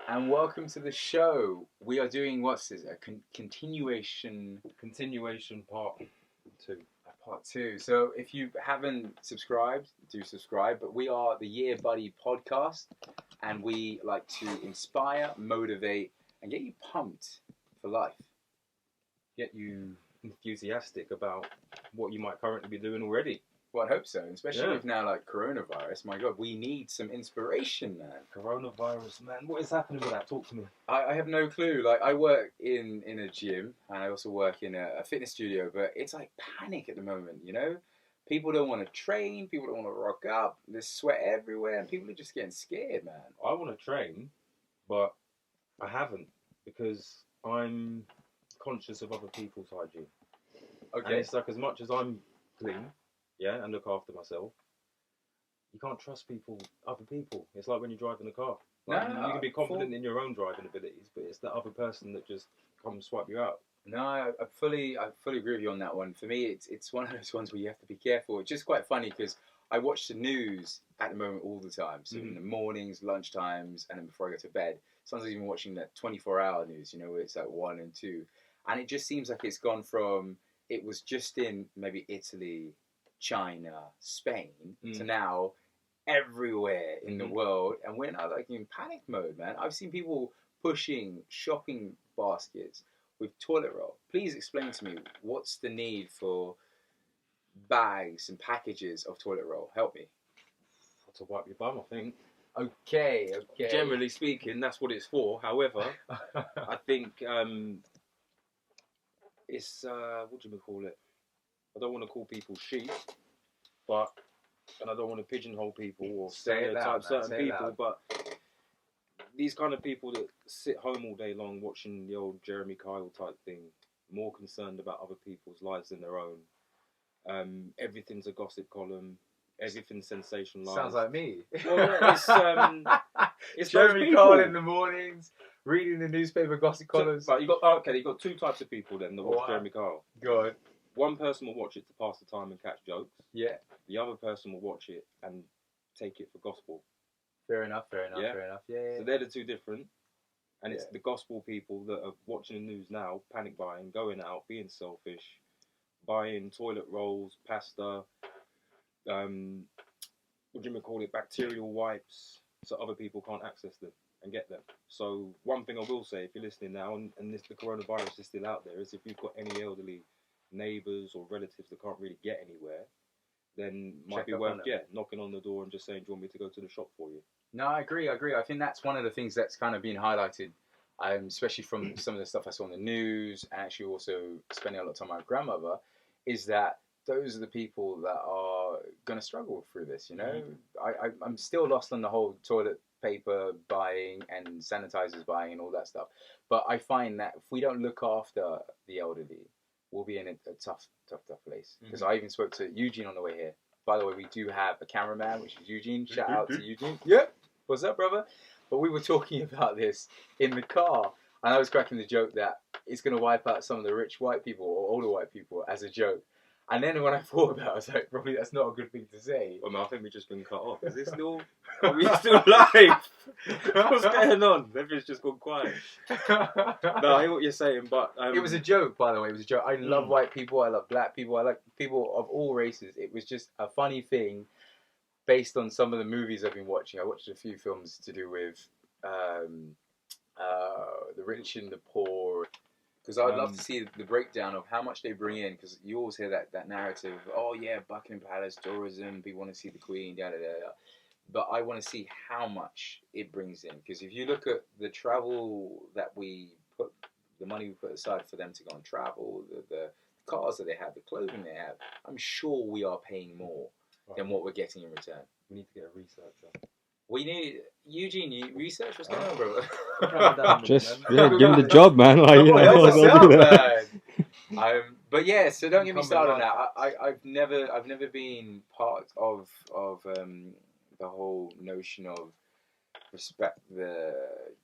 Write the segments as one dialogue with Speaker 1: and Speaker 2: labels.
Speaker 1: and welcome to the show. We are doing what's this? A continuation
Speaker 2: part two.
Speaker 1: Part two. So if you haven't subscribed, do subscribe. But we are the Year Buddy podcast, and we like to inspire, motivate, and get you pumped for life.
Speaker 2: Get you enthusiastic about what you might currently be doing already.
Speaker 1: Well, I hope so, especially with now like coronavirus. My God, we need some inspiration, man.
Speaker 2: Coronavirus, man. What is happening with that? Talk to me.
Speaker 1: I have no clue. Like, I work in a gym, and I also work in a fitness studio, but it's like panic at the moment, you know? People don't want to train, people don't want to rock up, there's sweat everywhere, and people are just getting scared, man.
Speaker 2: I want to train, but I haven't, because I'm conscious of other people's hygiene. Okay. And it's like, as much as I'm clean, and look after myself, you can't trust other people. It's like when you drive in a car. Like, you can be confident in your own driving abilities, but it's the other person that just comes swipe you out.
Speaker 1: No, I fully agree with you on that one. For me, it's one of those ones where you have to be careful. It's just quite funny because I watch the news at the moment all the time. So in the mornings, lunch times, and then before I go to bed. Sometimes even watching that 24-hour news, you know, where it's like 1 and 2. And it just seems like it's gone from, it was just in maybe Italy, China, Spain, to now everywhere in the world, and we're now like in panic mode, man. I've seen people pushing shopping baskets with toilet roll. Please explain to me, what's the need for bags and packages of toilet roll? Help me.
Speaker 2: To wipe your bum, I think.
Speaker 1: Okay.
Speaker 2: Generally speaking, that's what it's for. However, I think it's what do we call it? I don't want to call people sheep, and I don't want to pigeonhole people or stereotype certain people, but these kind of people that sit home all day long watching the old Jeremy Kyle type thing, more concerned about other people's lives than their own. Everything's a gossip column. Everything's sensationalized.
Speaker 1: Sounds like me.
Speaker 2: Well, it's
Speaker 1: Jeremy Kyle in the mornings, reading the newspaper gossip columns.
Speaker 2: But you got two types of people then that watch Jeremy Kyle.
Speaker 1: Go on.
Speaker 2: One person will watch it to pass the time and catch jokes.
Speaker 1: Yeah.
Speaker 2: The other person will watch it and take it for gospel.
Speaker 1: Fair enough. Yeah.
Speaker 2: So they're the two different. And it's the gospel people that are watching the news now, panic buying, going out, being selfish, buying toilet rolls, pasta, bacterial wipes, so other people can't access them and get them. So one thing I will say, if you're listening now, and the coronavirus is still out there, is if you've got any elderly neighbours or relatives that can't really get anywhere, then might be worth knocking on the door and just saying, do you want me to go to the shop for you?
Speaker 1: No, I agree. I think that's one of the things that's kind of been highlighted, especially from some of the stuff I saw on the news, and actually also spending a lot of time with my grandmother, is that those are the people that are going to struggle through this, you know? I'm still lost on the whole toilet paper buying and sanitizers buying and all that stuff. But I find that if we don't look after the elderly, we'll be in a tough place. Because I even spoke to Eugene on the way here. By the way, we do have a cameraman, which is Eugene. Shout out to Eugene. Yep. What's up, brother? But we were talking about this in the car, and I was cracking the joke that it's going to wipe out some of the rich white people or older white people as a joke. And then when I thought about it, I was like, probably that's not a good thing to say.
Speaker 2: Well, no, I think we've just been cut off. Is it still... Are we still live? What's going on? Everything's just gone quiet. No, I hear what you're saying, but...
Speaker 1: It was a joke, by the way. It was a joke. I love white people. I love black people. I like people of all races. It was just a funny thing based on some of the movies I've been watching. I watched a few films to do with the rich and the poor... Because I'd love to see the breakdown of how much they bring in, because you always hear that narrative, Buckingham Palace, tourism, people want to see the Queen, da. But I want to see how much it brings in, because if you look at the travel that the money we put aside for them to go and travel, the cars that they have, the clothing they have, I'm sure we are paying more than what we're getting in return.
Speaker 2: We need to get a researcher.
Speaker 1: We need Eugene. Research. What's going on, bro?
Speaker 3: Just give me the job, man.
Speaker 1: But yeah, so don't get me started on that. I've never been part of the whole notion of respect the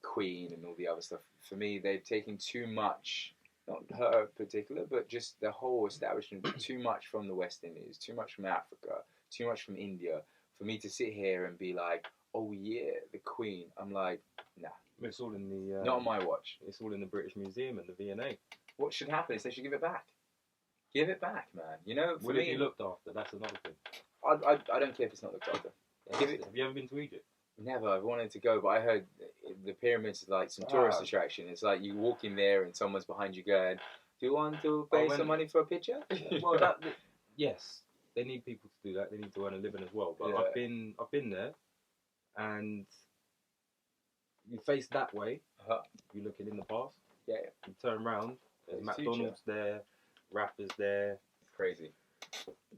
Speaker 1: Queen and all the other stuff. For me, they've taken too much. Not her in particular, but just the whole establishment. Too much from the West Indies, too much from Africa, too much from India. For me to sit here and be like, oh yeah, the Queen. I'm like, Nah.
Speaker 2: It's all in the...
Speaker 1: Not on my watch.
Speaker 2: It's all in the British Museum and the V&A.
Speaker 1: What should happen is they should give it back. Give it back, man. You know, for
Speaker 2: Will
Speaker 1: me...
Speaker 2: it be looked after? That's another thing.
Speaker 1: I don't care if it's not looked after.
Speaker 2: Have you ever been to Egypt?
Speaker 1: Never. I've wanted to go, but I heard the pyramids are like some tourist attraction. It's like you walk in there and someone's behind you going, "Do you want to pay some money for a picture?"
Speaker 2: Well, yes, they need people to do that. They need to earn a living as well. But
Speaker 1: Yeah.
Speaker 2: I've been there, and you face that way. You're looking in the past.
Speaker 1: Yeah.
Speaker 2: You turn around. There's McDonald's there, rappers there.
Speaker 1: Crazy.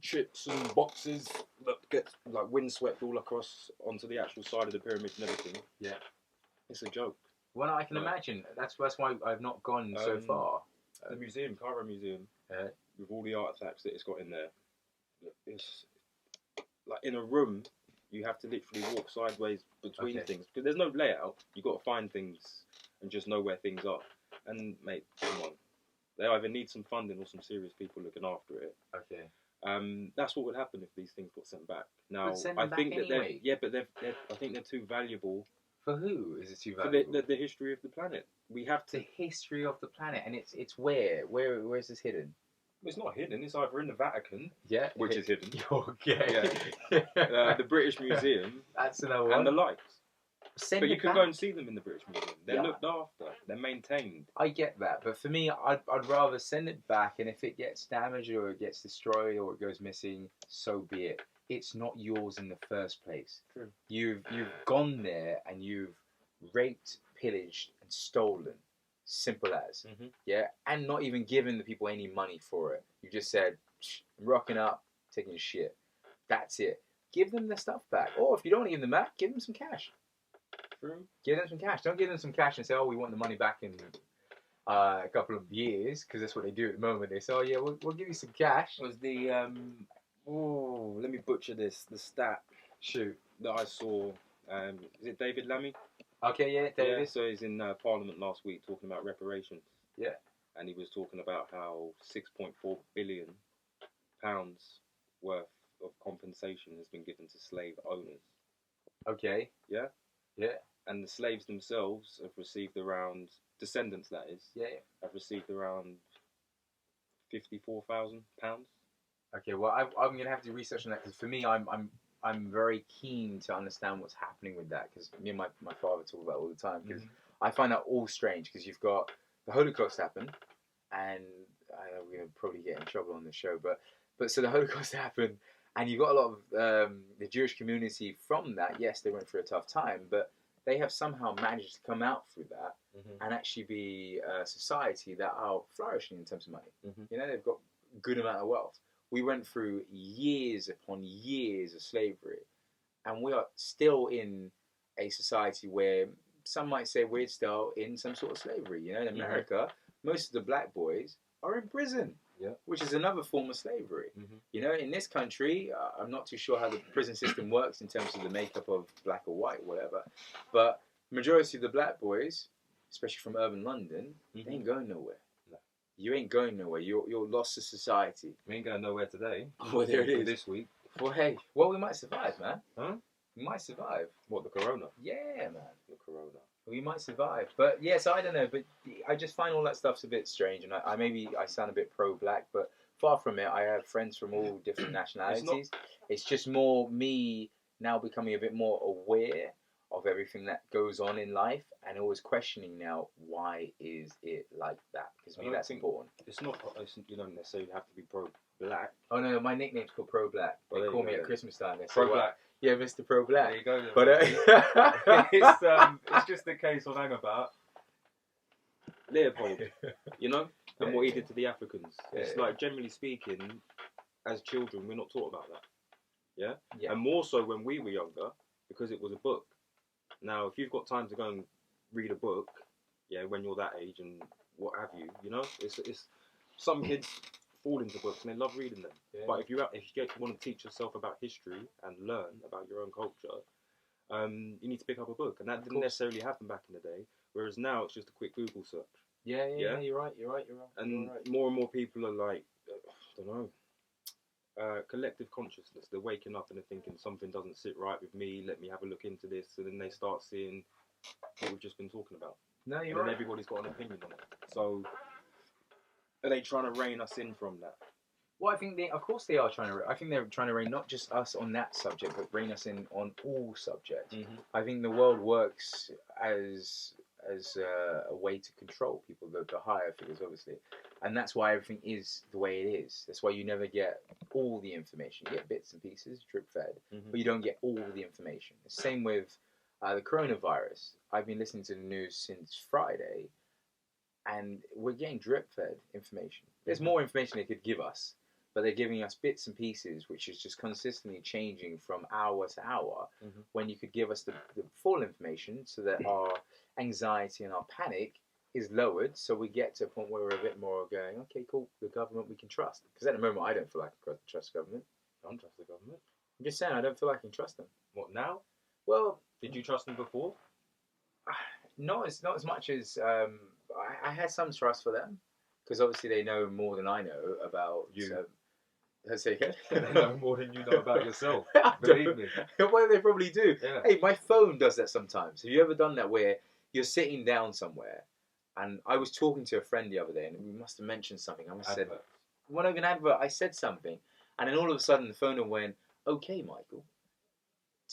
Speaker 2: Chips and boxes that get like windswept all across onto the actual side of the pyramid and everything.
Speaker 1: Yeah.
Speaker 2: It's a joke.
Speaker 1: Well, I can imagine. That's why I've not gone so far.
Speaker 2: The museum, Cairo Museum, with all the artifacts that it's got in there, it's like in a room. You have to literally walk sideways between things because there's no layout. You got to find things and just know where things are. And mate, come on, they either need some funding or some serious people looking after it.
Speaker 1: Okay.
Speaker 2: That's what would happen if these things got sent back. Now,
Speaker 1: I think that anyway.
Speaker 2: I think they're too valuable.
Speaker 1: For who is it too valuable?
Speaker 2: For the history of the planet. We have to.
Speaker 1: The history of the planet, and it's where is this hidden?
Speaker 2: It's not hidden. It's either in the Vatican,
Speaker 1: which
Speaker 2: is hidden.
Speaker 1: Okay.
Speaker 2: Yeah. The British Museum.
Speaker 1: That's another one.
Speaker 2: And the lights. But you can
Speaker 1: back.
Speaker 2: go and see them in the British Museum. They're looked after. They're maintained.
Speaker 1: I get that, but for me, I'd rather send it back, and if it gets damaged or it gets destroyed or it goes missing, so be it. It's not yours in the first place.
Speaker 2: True.
Speaker 1: You've gone there and you've raped, pillaged, and stolen. Simple as.
Speaker 2: Mm-hmm.
Speaker 1: Yeah, and not even given the people any money for it. You just said, I'm rocking up, taking shit. That's it. Give them their stuff back. Or if you don't want to give them back, give them some cash.
Speaker 2: True.
Speaker 1: Give them some cash. Don't give them some cash and say, "Oh, we want the money back in a couple of years," because that's what they do at the moment. They say, "Oh yeah, we'll give you some cash."
Speaker 2: Was the let me butcher this. The stat that I saw. Is it David Lammy?
Speaker 1: Okay, yeah, David.
Speaker 2: Yeah, so he's in Parliament last week talking about reparations.
Speaker 1: Yeah.
Speaker 2: And he was talking about how £6.4 billion worth of compensation has been given to slave owners.
Speaker 1: Okay.
Speaker 2: Yeah.
Speaker 1: Yeah.
Speaker 2: And the slaves themselves have received around, descendants that is, have received around £54,000.
Speaker 1: Okay, well, I'm going to have to research on that because for me, I'm very keen to understand what's happening with that because me and my father talk about it all the time because I find that all strange because you've got the Holocaust happened and we're going to probably get in trouble on the show, but so the Holocaust happened and you've got a lot of the Jewish community from that. Yes, they went through a tough time, but they have somehow managed to come out through that and actually be a society that are flourishing in terms of money. You know, they've got a good amount of wealth. We went through years upon years of slavery, and we are still in a society where some might say we're still in some sort of slavery. You know, in America, most of the black boys are in prison, which is another form of slavery. You know, in this country, I'm not too sure how the prison system works in terms of the makeup of black or white, whatever, but majority of the black boys, especially from urban London, they ain't going nowhere. You ain't going nowhere. You're lost to society.
Speaker 2: We ain't going nowhere today.
Speaker 1: Well, there it is.
Speaker 2: This week.
Speaker 1: Well, hey. Well, we might survive, man.
Speaker 2: Huh?
Speaker 1: We might survive.
Speaker 2: What, the corona?
Speaker 1: Yeah, man.
Speaker 2: The corona.
Speaker 1: We might survive. But, yes, I don't know. But I just find all that stuff's a bit strange. And I maybe I sound a bit pro-black. But far from it, I have friends from all different nationalities. It's just more me now becoming a bit more aware of everything that goes on in life and always questioning now, why is it like that? Because me, that's important.
Speaker 2: It's not, you don't necessarily have to be pro-black.
Speaker 1: Oh, no, my nickname's called Pro-Black. They call me at Christmas time. They say,
Speaker 2: Pro-Black.
Speaker 1: Yeah, Mr. Pro-Black.
Speaker 2: There you go. Then,
Speaker 1: but
Speaker 2: it's just the case of hang about Leopold, you know, and what he did to the Africans. It's like, generally speaking, as children, we're not taught about that. Yeah? And more so when we were younger, because it was a book. Now, if you've got time to go and read a book, when you're that age and what have you, you know, it's some kids fall into books and they love reading them. But if you want to teach yourself about history and learn about your own culture, you need to pick up a book, and that didn't necessarily happen back in the day. Whereas now it's just a quick Google search.
Speaker 1: Yeah, you're right.
Speaker 2: And more and more people are like, I don't know. Collective consciousness. They're waking up and they're thinking something doesn't sit right with me. Let me have a look into this. And then they start seeing what we've just been talking about.
Speaker 1: No,
Speaker 2: And then everybody's got an opinion on it. So, are they trying to rein us in from that?
Speaker 1: Well, I think of course they are trying to. I think they're trying to rein not just us on that subject, but rein us in on all subjects.
Speaker 2: Mm-hmm.
Speaker 1: I think the world works as a way to control people, the higher figures, obviously, and that's why everything is the way it is. That's why you never get all the information. You get bits and pieces, drip fed, but you don't get all the information. The same with the coronavirus. I've been listening to the news since Friday, and we're getting drip fed information. There's more information they could give us, but they're giving us bits and pieces, which is just consistently changing from hour to hour, when you could give us the full information so that our anxiety and our panic is lowered, so we get to a point where we're a bit more going, okay, cool, the government we can trust. Because at the moment, I don't feel like I can trust government.
Speaker 2: I don't trust the government.
Speaker 1: I'm just saying, I don't feel like I can trust them.
Speaker 2: What, now?
Speaker 1: Well...
Speaker 2: Did you trust them before?
Speaker 1: Not as much as... I had some trust for them, because obviously they know more than I know about...
Speaker 2: You.
Speaker 1: Let's say again.
Speaker 2: They know more than you know about yourself. Believe me.
Speaker 1: Well, they probably do.
Speaker 2: Yeah.
Speaker 1: Hey, my phone does that sometimes. Have you ever done that where you're sitting down somewhere, and I was talking to a friend the other day, and we must have mentioned something. I must have said, when I'm an advert, I said something, and then all of a sudden the phone went, okay, Michael,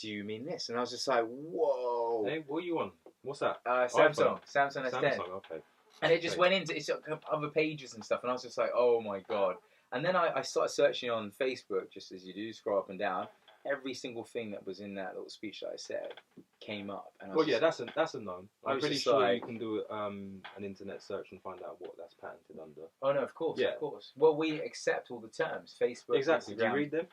Speaker 1: do you mean this? And I was just like, whoa.
Speaker 2: Hey, what are you on? What's that?
Speaker 1: Samsung S10.
Speaker 2: Samsung, okay.
Speaker 1: And it just went into other pages and stuff, and I was just like, oh my god. And then I started searching on Facebook, just as you do, scroll up and down. Every single thing that was in that little speech that I said came up. And
Speaker 2: that's a known. I'm pretty sure you can do an internet search and find out what that's patented under.
Speaker 1: Oh no, of course, of course. Well, we accept all the terms. Facebook,
Speaker 2: exactly.
Speaker 1: Instagram.
Speaker 2: Do you read them?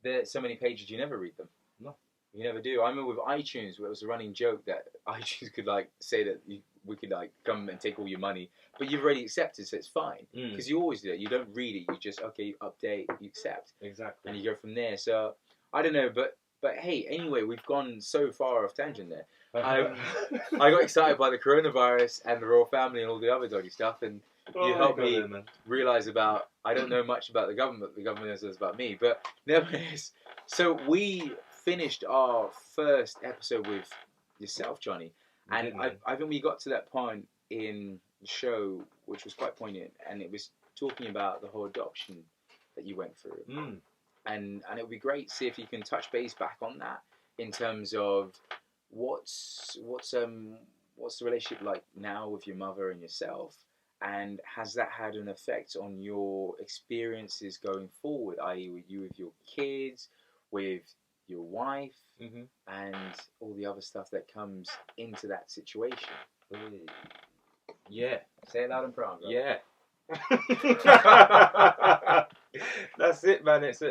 Speaker 1: There's so many pages you never read them.
Speaker 2: No,
Speaker 1: you never do. I remember with iTunes, where it was a running joke that iTunes could say that we could come and take all your money, but you've already accepted, so it's fine, because you always do it. You don't read it. You just you update, you accept,
Speaker 2: exactly,
Speaker 1: and you go from there. So I don't know, but hey, anyway, we've gone so far off tangent there. I got excited by the coronavirus and the royal family and all the other doggy stuff, and you helped me realise about. I don't know much about the government. The government knows about me, but nevertheless. So we finished our first episode with yourself, Johnny. And I think we got to that point in the show, which was quite poignant, and it was talking about the whole adoption that you went through. And it would be great to see if you can touch base back on that in terms of what's the relationship like now with your mother and yourself, and has that had an effect on your experiences going forward, i.e. with your kids, with your wife, and all the other stuff that comes into that situation.
Speaker 2: Yeah.
Speaker 1: Say it loud and proud, bro.
Speaker 2: Yeah. That's it, man. It's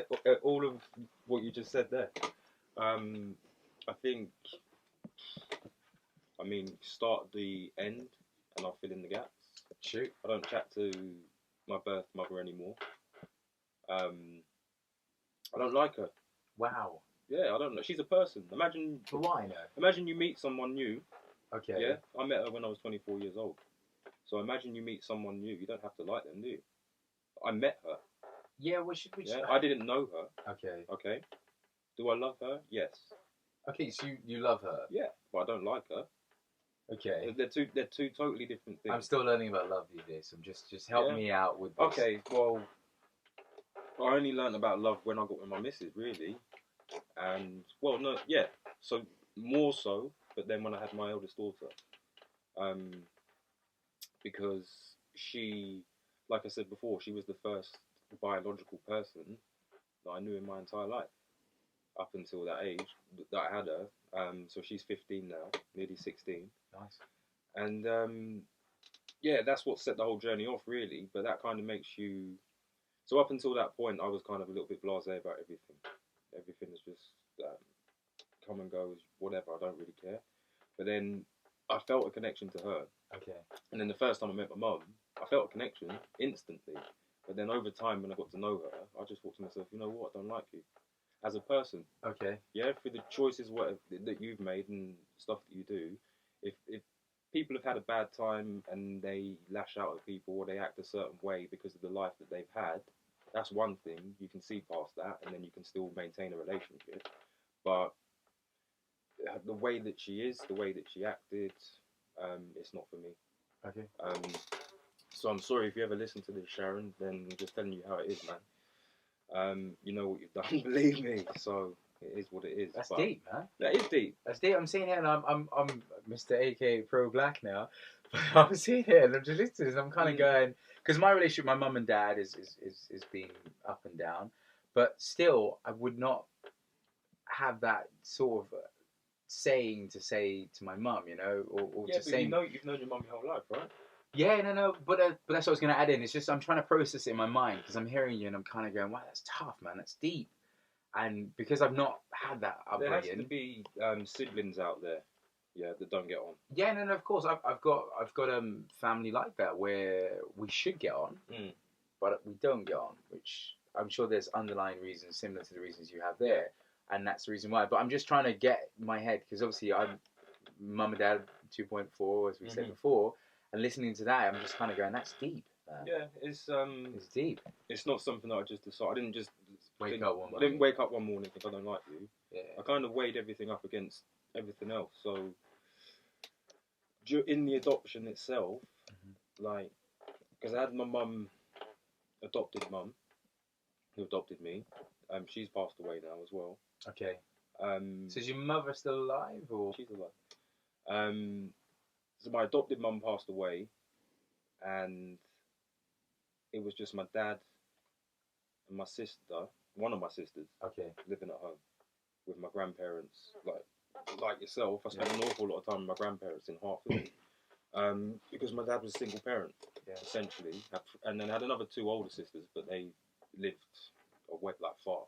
Speaker 2: all of what you just said there. I think, start the end and I'll fill in the gaps.
Speaker 1: Shoot.
Speaker 2: I don't chat to my birth mother anymore. I don't like her.
Speaker 1: Wow.
Speaker 2: Yeah, I don't know. She's a person. Imagine.
Speaker 1: But why no?
Speaker 2: Imagine you meet someone new.
Speaker 1: Okay.
Speaker 2: Yeah, I met her when I was 24 years old. So imagine you meet someone new. You don't have to like them, do you? I met her.
Speaker 1: Yeah, which
Speaker 2: I didn't know her.
Speaker 1: Okay.
Speaker 2: Okay. Do I love her? Yes.
Speaker 1: Okay, so you love her.
Speaker 2: Yeah, but I don't like her.
Speaker 1: Okay.
Speaker 2: They're two totally different things.
Speaker 1: I'm still learning about love these days, so just help me out with this.
Speaker 2: Okay, well, I only learned about love when I got with my missus, really. And, well, no, yeah. So, more so, but then when I had my eldest daughter. Because she, like I said before, she was the first biological person that I knew in my entire life. Up until that age that I had her. So she's 15 now, nearly 16.
Speaker 1: Nice.
Speaker 2: And, yeah, that's what set the whole journey off, really. But that kind of makes you... So up until that point, I was kind of a little bit blasé about everything. Everything is just come and go, whatever, I don't really care. But then I felt a connection to her.
Speaker 1: Okay.
Speaker 2: And then the first time I met my mum, I felt a connection instantly. But then over time, when I got to know her, I just thought to myself, you know what, I don't like you. As a person.
Speaker 1: Okay.
Speaker 2: Yeah, through the choices that you've made and stuff that you do, if people have had a bad time and they lash out at people or they act a certain way because of the life that they've had, that's one thing. You can see past that and then you can still maintain a relationship. But the way that she is, the way that she acted, it's not for me.
Speaker 1: Okay.
Speaker 2: So I'm sorry if you ever listen to this, Sharon. Then I'm just telling you how it is, man. You know what you've done, believe me. So it is what it is.
Speaker 1: That's deep, man.
Speaker 2: That is deep.
Speaker 1: That's deep. I'm sitting here and I'm Mr. AKA Pro Black now. But I'm sitting here and I'm just listening and I'm kind of going, because my relationship with my mum and dad is been up and down, but still I would not have that sort of saying to say to my mum, you know, or
Speaker 2: yeah,
Speaker 1: just
Speaker 2: but
Speaker 1: saying.
Speaker 2: You know, you've known your mum your whole life, right?
Speaker 1: Yeah, no, but that's what I was going to add in. It's just I'm trying to process it in my mind because I'm hearing you and I'm kind of going, wow, that's tough, man. That's deep. And because I've not had that upbringing.
Speaker 2: There has to be siblings out there, yeah, that don't get on.
Speaker 1: Yeah, no, of course. I've got family like that where we should get on, but we don't get on, which I'm sure there's underlying reasons similar to the reasons you have there, and that's the reason why. But I'm just trying to get my head, because obviously I'm mum and dad 2.4, as we said before, and listening to that, I'm just kind of going, that's deep.
Speaker 2: Yeah, it's
Speaker 1: deep.
Speaker 2: It's not something that I just decided. I didn't just
Speaker 1: wake up one morning.
Speaker 2: I didn't wake up one morning because I don't like you.
Speaker 1: Yeah.
Speaker 2: I kind of weighed everything up against everything else. So in the adoption itself, like, because I had my adopted mum, who adopted me. She's passed away now as well.
Speaker 1: Okay. So is your mother still alive, or?
Speaker 2: She's alive. So my adopted mum passed away, and it was just my dad and my sister, one of my sisters, living at home with my grandparents. Like yourself, I spent an awful lot of time with my grandparents in Hartford, because my dad was a single parent, essentially, and then had another 2 older sisters, but they lived away, like far.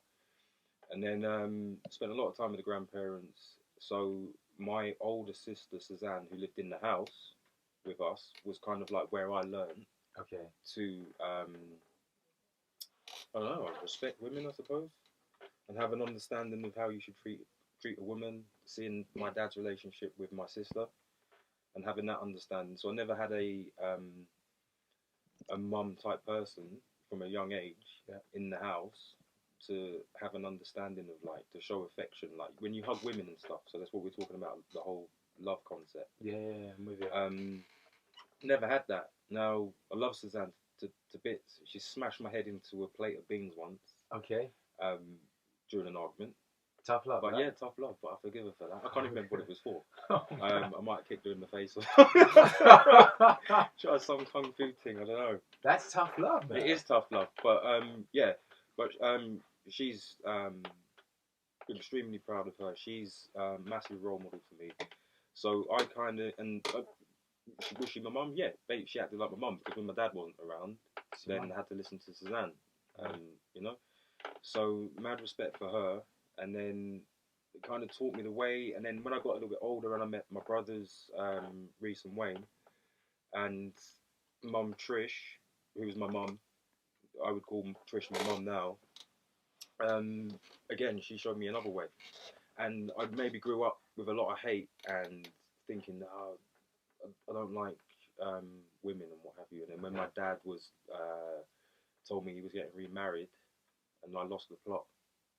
Speaker 2: And then spent a lot of time with the grandparents. So my older sister Suzanne, who lived in the house with us, was kind of like where I learned to I don't know, respect women, I suppose, and have an understanding of how you should treat a woman. Seeing my dad's relationship with my sister, and having that understanding. So I never had a mum type person from a young age in the house to have an understanding of, like, to show affection, like when you hug women and stuff. So that's what we're talking about, the whole love concept.
Speaker 1: Yeah, I'm with you.
Speaker 2: Never had that. Now, I love Suzanne to bits. She smashed my head into a plate of beans once.
Speaker 1: Okay.
Speaker 2: During an argument.
Speaker 1: Tough love.
Speaker 2: But yeah, tough love. But I forgive her for that. I can't even remember what it was for. I might have kicked her in the face or try some kung fu thing. I don't know.
Speaker 1: That's tough love, man.
Speaker 2: It is tough love. But yeah. But she's extremely proud of her. She's a massive role model for me. So I kind of was she my mum? Yeah, she acted like my mum, because when my dad wasn't around, then I had to listen to Suzanne. You know. So mad respect for her, and then it kind of taught me the way. And then when I got a little bit older and I met my brothers, Reese and Wayne, and Mum Trish, who was my mum, I would call Trish my mum now. Again, she showed me another way, and I maybe grew up with a lot of hate and thinking, I don't like women and what have you. And then when my dad was told me he was getting remarried, and I lost the plot.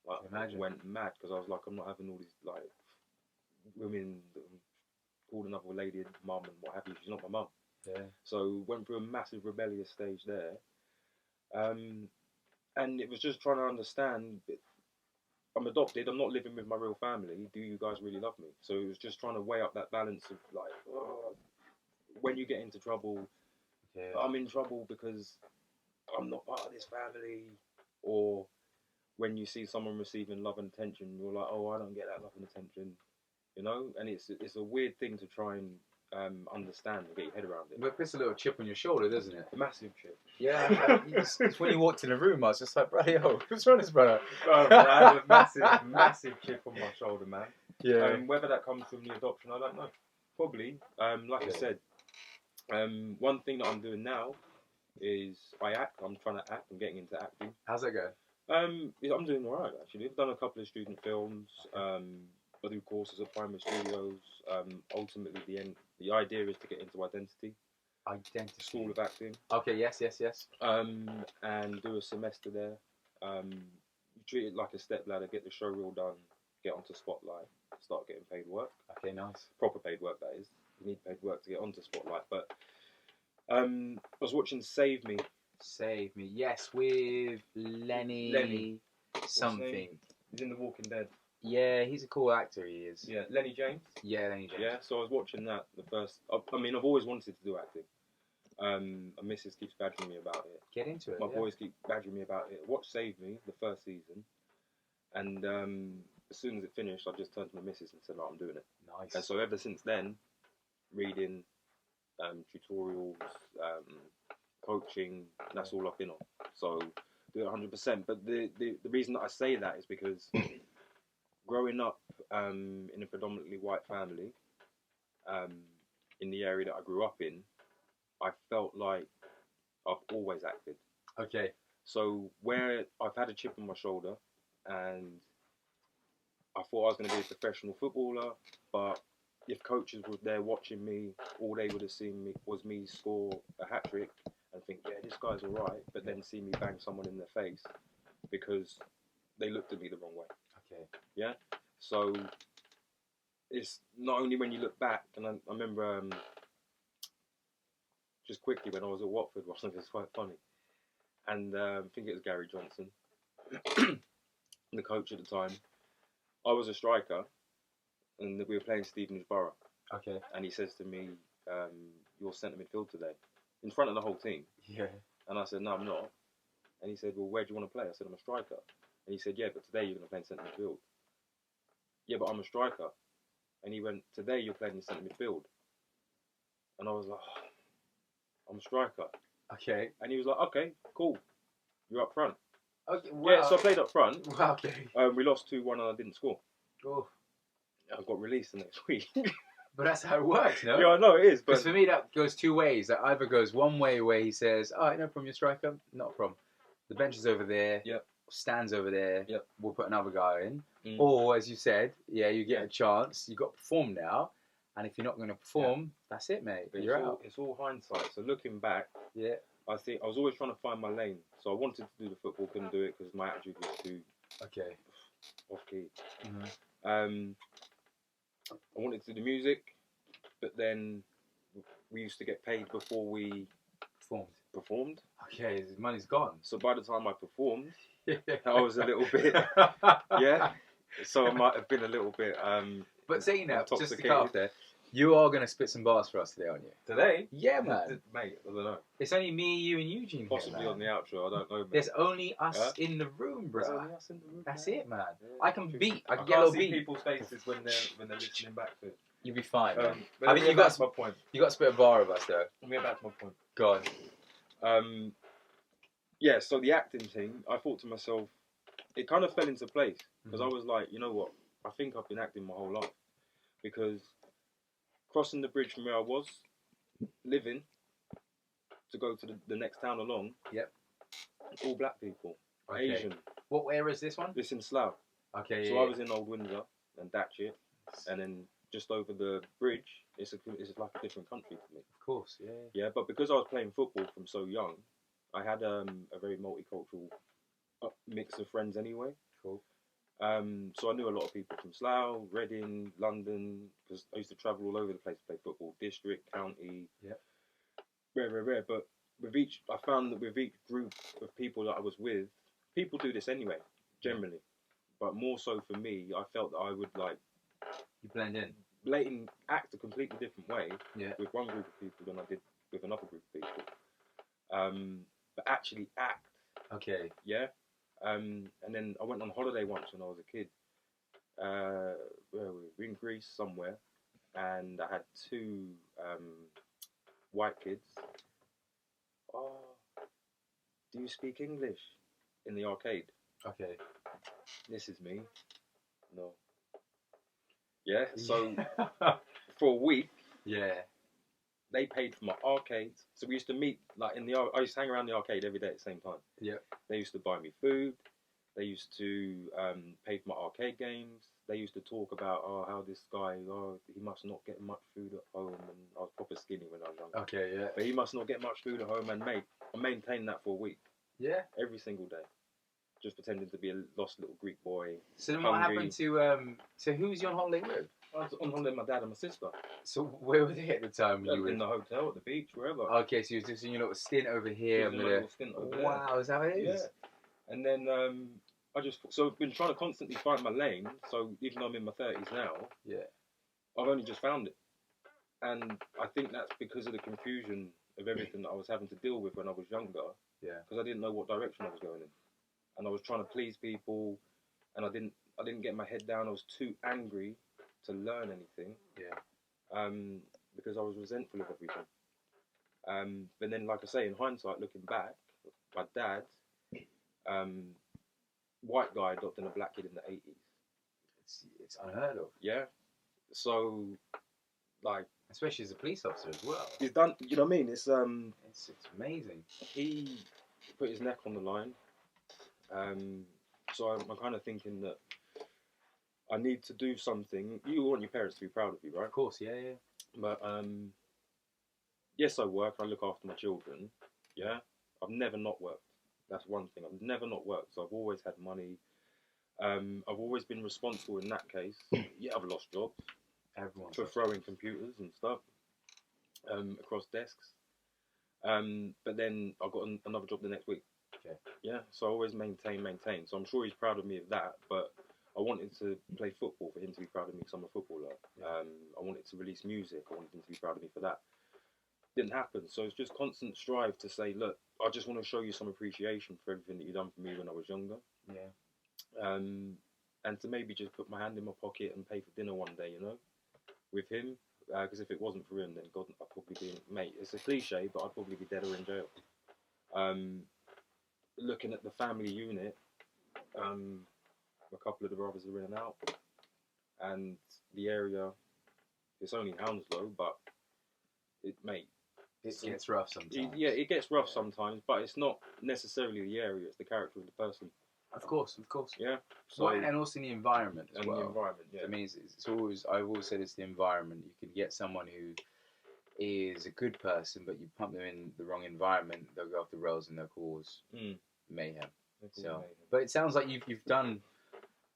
Speaker 2: Like, went mad, because I was like, I'm not having all these like women that call another lady mum and what have you. She's not my mum.
Speaker 1: Yeah.
Speaker 2: So went through a massive rebellious stage there, and it was just trying to understand. I'm adopted. I'm not living with my real family. Do you guys really love me? So it was just trying to weigh up that balance of, like, when you get into trouble, I'm in trouble because I'm not part of this family, or when you see someone receiving love and attention, you're like, oh, I don't get that love and attention, you know? And it's a weird thing to try and understand and get your head around it.
Speaker 1: But it puts a little chip on your shoulder, doesn't it?
Speaker 2: A massive chip.
Speaker 1: Yeah. It's when you walked in the room, I was just like, brother, yo, what's wrong with this brother?
Speaker 2: I had a massive chip on my shoulder, man.
Speaker 1: Yeah.
Speaker 2: Whether that comes from the adoption, I don't know. Probably. Like I said, one thing that I'm doing now is I act. I'm trying to act. I'm getting into acting.
Speaker 1: How's that going?
Speaker 2: I'm doing alright, actually. I've done a couple of student films. I do courses at primary studios. Ultimately, the idea is to get into Identity. School of Acting.
Speaker 1: Okay, yes.
Speaker 2: And do a semester there. Treat it like a step ladder, get the show reel done, get onto Spotlight, start getting paid work.
Speaker 1: Okay, nice.
Speaker 2: Proper paid work, that is. You need paid work to get onto Spotlight. But I was watching Save Me.
Speaker 1: Save Me. Yes, with Lenny something.
Speaker 2: He's in The Walking Dead.
Speaker 1: Yeah, he's a cool actor, he is.
Speaker 2: Yeah, Lenny James.
Speaker 1: Yeah, Lenny James.
Speaker 2: Yeah, so I was watching that the first... I mean, I've always wanted to do acting. My missus keeps badgering me about it.
Speaker 1: Get into it.
Speaker 2: My boys keep badgering me about it. Watch Save Me, the first season. And as soon as it finished, I just turned to my missus and said, I'm doing it.
Speaker 1: Nice.
Speaker 2: And so ever since then, reading, tutorials, coaching, that's all I've been on. So do it 100%. But the reason that I say that is because growing up in a predominantly white family, in the area that I grew up in, I felt like I've always acted.
Speaker 1: Okay.
Speaker 2: So where I've had a chip on my shoulder and I thought I was going to be a professional footballer, but if coaches were there watching me, all they would have seen was me score a hat-trick and think, yeah, this guy's all right, but then see me bang someone in their face because they looked at me the wrong way.
Speaker 1: Okay.
Speaker 2: Yeah? So it's not only when you look back, and I remember just quickly when I was at Watford, it was quite funny, and I think it was Gary Johnson, the coach at the time. I was a striker, and we were playing Stevenage Borough.
Speaker 1: Okay.
Speaker 2: And he says to me, "You're centre midfield today," in front of the whole team.
Speaker 1: Yeah.
Speaker 2: And I said, "No, I'm not." And he said, "Well, where do you want to play?" I said, "I'm a striker." And he said, "Yeah, but today you're going to play in centre midfield." "Yeah, but I'm a striker." And he went, "Today you're playing in centre midfield." And I was like, oh, "I'm a striker."
Speaker 1: Okay.
Speaker 2: And he was like, "Okay, cool. You're up front."
Speaker 1: Okay. Wow.
Speaker 2: Yeah, so I played up front.
Speaker 1: Wow, okay.
Speaker 2: We lost 2-1 and I didn't score.
Speaker 1: Oh.
Speaker 2: I got released the next week.
Speaker 1: But that's how it works, no?
Speaker 2: Yeah, I know it is. But
Speaker 1: Because for me, that goes two ways. That either goes one way where he says, "All right, no problem, you're a striker, not a problem. The bench is over there.
Speaker 2: Yep.
Speaker 1: Stands over there.
Speaker 2: Yep.
Speaker 1: We'll put another guy in."
Speaker 2: Mm.
Speaker 1: Or, as you said, yeah, you get a chance. You've got to perform now. And if you're not going to perform, that's it, mate.
Speaker 2: But
Speaker 1: You're out.
Speaker 2: It's all hindsight. So looking back,
Speaker 1: Yeah.
Speaker 2: I think I was always trying to find my lane. So I wanted to do the football, couldn't do it because my attitude was too
Speaker 1: Okay.
Speaker 2: off key.
Speaker 1: Mm-hmm.
Speaker 2: I wanted to do music, but then we used to get paid before we performed.
Speaker 1: Okay, his money's gone.
Speaker 2: So by the time I performed, I was a little bit, yeah. So I might have been a little bit.
Speaker 1: But saying that, just to cut off there, you are going to spit some bars for us today, aren't you?
Speaker 2: Today?
Speaker 1: Yeah, man.
Speaker 2: Mate, I don't know.
Speaker 1: It's only me, you, and Eugene
Speaker 2: Possibly
Speaker 1: here,
Speaker 2: on the outro, I don't know. Mate.
Speaker 1: There's only us in the room, bro.
Speaker 2: There's only us in the room.
Speaker 1: That's
Speaker 2: man.
Speaker 1: it, man.
Speaker 2: Yeah.
Speaker 1: I can beat. I can
Speaker 2: I
Speaker 1: get a little
Speaker 2: can't see
Speaker 1: beat.
Speaker 2: people's faces when they're listening back to it.
Speaker 1: You'll be fine, man.
Speaker 2: But
Speaker 1: I mean, you
Speaker 2: that's
Speaker 1: got
Speaker 2: my point.
Speaker 1: You got to spit a bar of us, though.
Speaker 2: Let me get back to my point.
Speaker 1: Go on.
Speaker 2: Yeah, so the acting thing, I thought to myself, it kind of fell into place because I was like, you know what? I think I've been acting my whole life because crossing the bridge from where I was living to go to the next town along.
Speaker 1: Yep.
Speaker 2: All black people,
Speaker 1: Okay.
Speaker 2: Asian.
Speaker 1: What area is this one?
Speaker 2: This in Slough.
Speaker 1: Okay.
Speaker 2: So
Speaker 1: Yeah,
Speaker 2: I was in Old Windsor and Datchet, and then just over the bridge, it's like a different country for me.
Speaker 1: Of course. Yeah.
Speaker 2: Yeah, but because I was playing football from so young, I had a very multicultural mix of friends anyway.
Speaker 1: Cool.
Speaker 2: So I knew a lot of people from Slough, Reading, London, because I used to travel all over the place to play football, district, county.
Speaker 1: Yep.
Speaker 2: Rare. But I found that with each group of people that I was with, people do this anyway, generally. But more so for me, I felt that I would
Speaker 1: You blend in.
Speaker 2: blatant act a completely different way
Speaker 1: Yeah.
Speaker 2: with one group of people than I did with another group of people. But actually act.
Speaker 1: Okay.
Speaker 2: Yeah. And then I went on holiday once when I was a kid. Where were we? In Greece somewhere, and I had two white kids. Oh, do you speak English? In the arcade.
Speaker 1: Okay.
Speaker 2: This is me. No. Yeah. So for a week.
Speaker 1: Yeah.
Speaker 2: They paid for my arcade. So we used to meet I used to hang around the arcade every day at the same time.
Speaker 1: Yeah.
Speaker 2: They used to buy me food. They used to pay for my arcade games. They used to talk about how this guy he must not get much food at home, and I was proper skinny when I was young.
Speaker 1: Okay. Yeah.
Speaker 2: But he must not get much food at home, and mate, I maintained that for a week.
Speaker 1: Yeah.
Speaker 2: Every single day. just pretending to be a lost little Greek boy.
Speaker 1: So then what happened to so who was you on holiday with?
Speaker 2: I was on holiday with my dad and my sister.
Speaker 1: So where were they at the time?
Speaker 2: In the hotel, at the beach, wherever.
Speaker 1: Okay, so you were just in your little stint over here. Wow, is that what it is?
Speaker 2: Yeah. And then I've been trying to constantly find my lane. So even though I'm in my 30s now, I've only just found it. And I think that's because of the confusion of everything that I was having to deal with when I was younger.
Speaker 1: Yeah.
Speaker 2: Because I didn't know what direction I was going in, and I was trying to please people, and I didn't get my head down. I was too angry to learn anything.
Speaker 1: Yeah.
Speaker 2: Because I was resentful of everything. But then, like I say, in hindsight, looking back, my dad, white guy adopting a black kid in the 80s.
Speaker 1: It's unheard of.
Speaker 2: Yeah. So, like,
Speaker 1: especially as a police officer as well.
Speaker 2: He's done. You know what I mean? It's
Speaker 1: amazing.
Speaker 2: He put his neck on the line. So I'm kind of thinking that I need to do something. You want your parents to be proud of you, right?
Speaker 1: Of course, yeah.
Speaker 2: But yes, I work. I look after my children. Yeah, I've never not worked. That's one thing. I've never not worked. So I've always had money. I've always been responsible in that case. Yeah, I've lost jobs.
Speaker 1: Everyone
Speaker 2: for throwing computers and stuff across desks. But then I got another job the next week.
Speaker 1: Okay.
Speaker 2: Yeah, so I always maintain. So I'm sure he's proud of me of that, but I wanted to play football for him to be proud of me because I'm a footballer. Yeah. I wanted to release music. I wanted him to be proud of me for that. Didn't happen, so it's just constant strive to say, look, I just want to show you some appreciation for everything that you've done for me when I was younger.
Speaker 1: Yeah.
Speaker 2: And to maybe just put my hand in my pocket and pay for dinner one day, you know, with him. Because if it wasn't for him, then God, I'd probably be, mate, it's a cliche, but I'd probably be dead or in jail. Looking at the family unit, a couple of the brothers are in and out, and the area, it's only Hounslow, but it
Speaker 1: gets rough sometimes.
Speaker 2: Yeah, it gets rough sometimes, but it's not necessarily the area, it's the character of the person.
Speaker 1: Of course.
Speaker 2: Yeah.
Speaker 1: So, and also in the environment as well.
Speaker 2: The environment, yeah.
Speaker 1: I mean, it's always, I've always said it's the environment. You can get someone who is a good person, but you pump them in the wrong environment, they'll go off the rails and they'll cause mayhem. But it sounds like you've done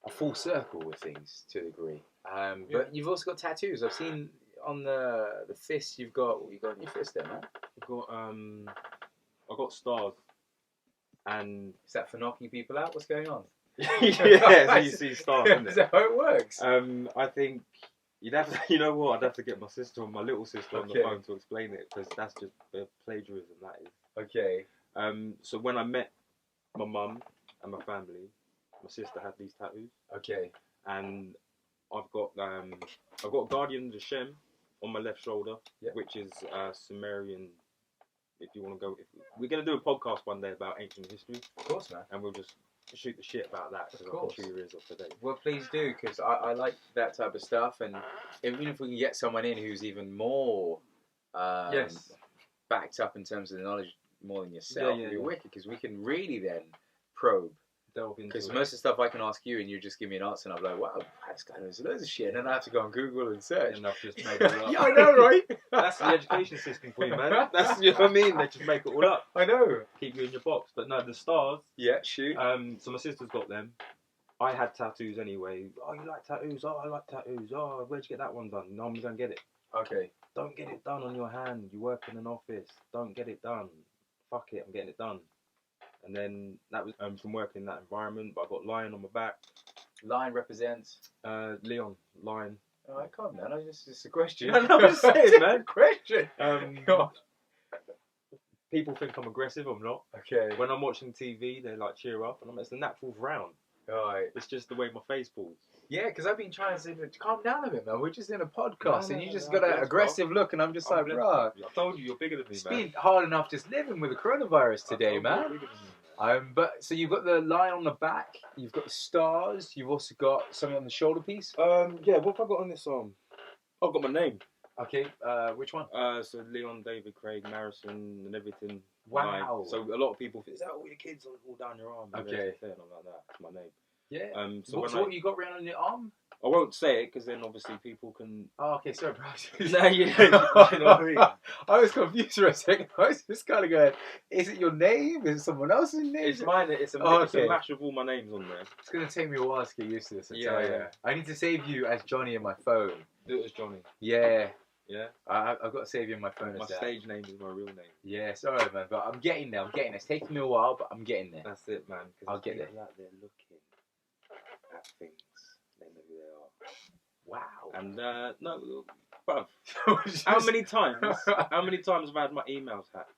Speaker 1: a full circle with things to a degree. But you've also got tattoos. I've seen on the fist, what you got on your fist there, man?
Speaker 2: I've got stars. And
Speaker 1: is that for knocking people out? What's going on?
Speaker 2: Yeah, so you see stars, isn't it?
Speaker 1: Is that how it works?
Speaker 2: I think you'd have to, you know what? I'd have to get my little sister on the phone to explain it, because that's just plagiarism, that is. Okay. So when I met my mum and my family, my sister had these tattoos.
Speaker 1: Okay.
Speaker 2: And I've got Guardian of Shem on my left shoulder, which is Sumerian. If you want to go, we're going to do a podcast one day about ancient history.
Speaker 1: Of course, man.
Speaker 2: And we'll just shoot the shit about that, because I can chew your ears off today.
Speaker 1: Well, please do, because I like that type of stuff, and even if we can get someone in who's even more backed up in terms of the knowledge more than yourself, it'll be wicked, because we can really then probe. Because most of the stuff I can ask you and you just give me an answer and I'm like, wow, this guy knows loads of shit, and then I have to go on Google and search.
Speaker 2: And I've just made it up.
Speaker 1: Yeah, I know, right?
Speaker 2: That's the education system for you, man. That's, you know what I mean? They just make it all up.
Speaker 1: I know.
Speaker 2: Keep you in your box. But no, the stars.
Speaker 1: Yeah, shoot.
Speaker 2: So my sister's got them. I had tattoos anyway. Oh, you like tattoos? Oh, I like tattoos. Oh, where'd you get that one done? No, I'm going to get it.
Speaker 1: Okay.
Speaker 2: Don't get it done on your hand. You work in an office. Don't get it done. Fuck it, I'm getting it done. And then that was from working in that environment. But I got lion on my back.
Speaker 1: Lion represents?
Speaker 2: Leon. Lion.
Speaker 1: Oh, I can't, man. It's just a question.
Speaker 2: I'm just saying, man.
Speaker 1: Question.
Speaker 2: God. People think I'm aggressive. I'm not.
Speaker 1: Okay.
Speaker 2: When I'm watching TV, they like cheer up, and it's the natural frown.
Speaker 1: Right.
Speaker 2: It's just the way my face falls.
Speaker 1: Yeah, because I've been trying to say, calm down a bit, man. We're just in a podcast, and you just got an aggressive look, and I'm just like, bruh.
Speaker 2: I told you, you're bigger than me,
Speaker 1: it's
Speaker 2: man.
Speaker 1: It's been hard enough just living with the coronavirus today, man. But so you've got the lion on the back, you've got the stars, you've also got something on the shoulder piece.
Speaker 2: Yeah. What have I got on this arm? I've got my name.
Speaker 1: Okay. Which one?
Speaker 2: So Leon, David, Craig, Marison, and everything.
Speaker 1: Wow.
Speaker 2: Like, so a lot of people think, is that all your kids all down your arm?
Speaker 1: Okay.
Speaker 2: And I'm like that. That's my name.
Speaker 1: Yeah.
Speaker 2: So
Speaker 1: what you got around on your arm?
Speaker 2: I won't say it because then obviously people can.
Speaker 1: Oh, okay, sorry, bro.
Speaker 2: No, you know what I mean.
Speaker 1: I was confused for a second. I was just kind of going, is it your name? Is it someone else's name?
Speaker 2: It's mine. It's a match of all my names on there.
Speaker 1: It's going to take me a while to get used to this, I tell
Speaker 2: Yeah.
Speaker 1: you. I need to save you as Johnny in my phone.
Speaker 2: Do it as Johnny.
Speaker 1: Yeah.
Speaker 2: Yeah.
Speaker 1: I've got to save you in my phone.
Speaker 2: My stage name is my real name.
Speaker 1: Yeah, sorry, man, but I'm getting there. It's taking me a while, but I'm getting there.
Speaker 2: That's it, man.
Speaker 1: I'll get there.
Speaker 2: Out there looking at things. They know who they are.
Speaker 1: Wow.
Speaker 2: And no, bruv. How many times have I had my emails hacked?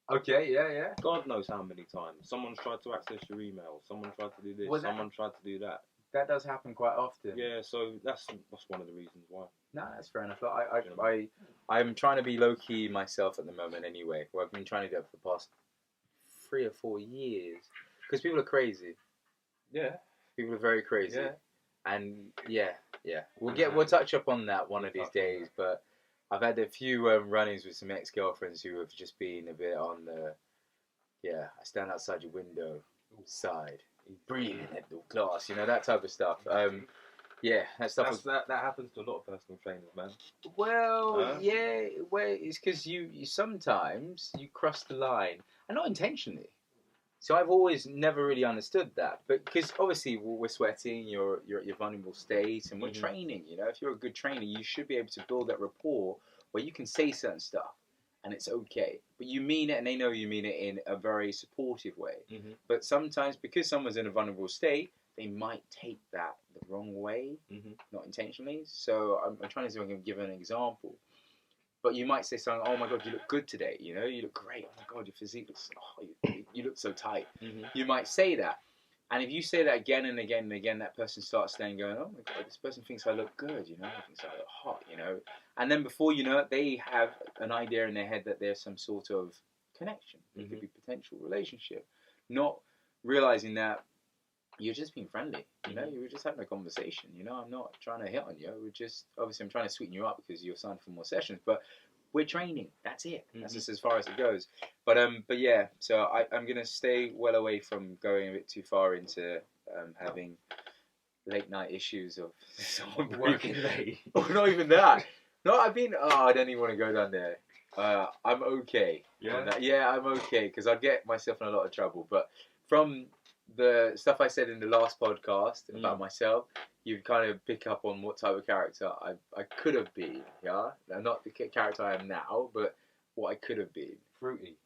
Speaker 1: Okay, yeah.
Speaker 2: God knows how many times. Someone's tried to access your email. Someone tried to do this. Someone tried to do that.
Speaker 1: That does happen quite often.
Speaker 2: Yeah, so that's one of the reasons why.
Speaker 1: No, that's fair enough. I'm trying to be low key myself at the moment anyway. Well, I've been trying to do it for the past 3 or 4 years because people are crazy.
Speaker 2: Yeah,
Speaker 1: people are very crazy.
Speaker 2: Yeah,
Speaker 1: and yeah. We'll touch up on that one of these days. But I've had a few run-ins with some ex-girlfriends who have just been a bit on the I stand outside your window side. Breathing at the glass, that type of stuff. That stuff.
Speaker 2: That happens to a lot of personal trainers, man.
Speaker 1: Well, it's because you sometimes you cross the line, and not intentionally. So I've always never really understood that, but because obviously we're sweating, you're at your vulnerable state, and we're training. If you're a good trainer, you should be able to build that rapport where you can say certain stuff. And it's okay, but you mean it, and they know you mean it in a very supportive way.
Speaker 2: Mm-hmm.
Speaker 1: But sometimes, because someone's in a vulnerable state, they might take that the wrong way, not intentionally. So I'm trying to see if I can give an example. But you might say something, "Oh my God, you look good today. You look great. Oh my God, your physique looks. You look so tight." You might say that, and if you say that again and again and again, that person starts then going, "Oh my God, this person thinks I look good. Thinks I look hot. And then before you know it, they have an idea in their head that there's some sort of connection. It could be potential relationship, not realizing that you're just being friendly. You were just having a conversation. I'm not trying to hit on you. Obviously I'm trying to sweeten you up because you're signed for more sessions, but we're training. That's it. That's just as far as it goes. But yeah. So I'm gonna stay well away from going a bit too far into having late night issues of someone working late. Or not even that. No, I don't even want to go down there. I'm okay. Yeah, I'm okay because I'd get myself in a lot of trouble. But from the stuff I said in the last podcast about myself, you kind of pick up on what type of character I could have been. Yeah, not the character I am now, but what I could have been.
Speaker 2: Fruity.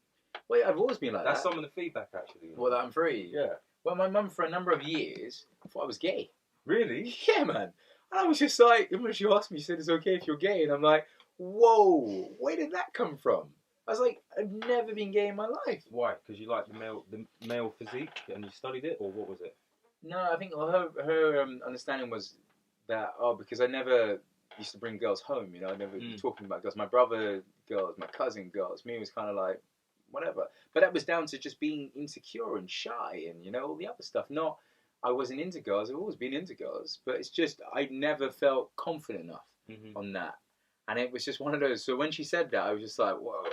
Speaker 1: Well, I've always been like that.
Speaker 2: That's some of the feedback, actually.
Speaker 1: Well, that I'm fruity.
Speaker 2: Yeah.
Speaker 1: Well, my mum for a number of years thought I was gay.
Speaker 2: Really?
Speaker 1: Yeah, man. And I was just like, when she asked me, she said, "It's okay if you're gay," and I'm like, whoa, where did that come from? I was like, I've never been gay in my life.
Speaker 2: Why? Because you like the male physique and you studied it, or what was it?
Speaker 1: No, I think her understanding was that, because I never used to bring girls home, I never talking about girls. My brother girls, my cousin girls. Me was kind of like, whatever. But that was down to just being insecure and shy and, all the other stuff. Not, I wasn't into girls. I've always been into girls. But it's just, I never felt confident enough on that. And it was just one of those. So when she said that, I was just like, whoa.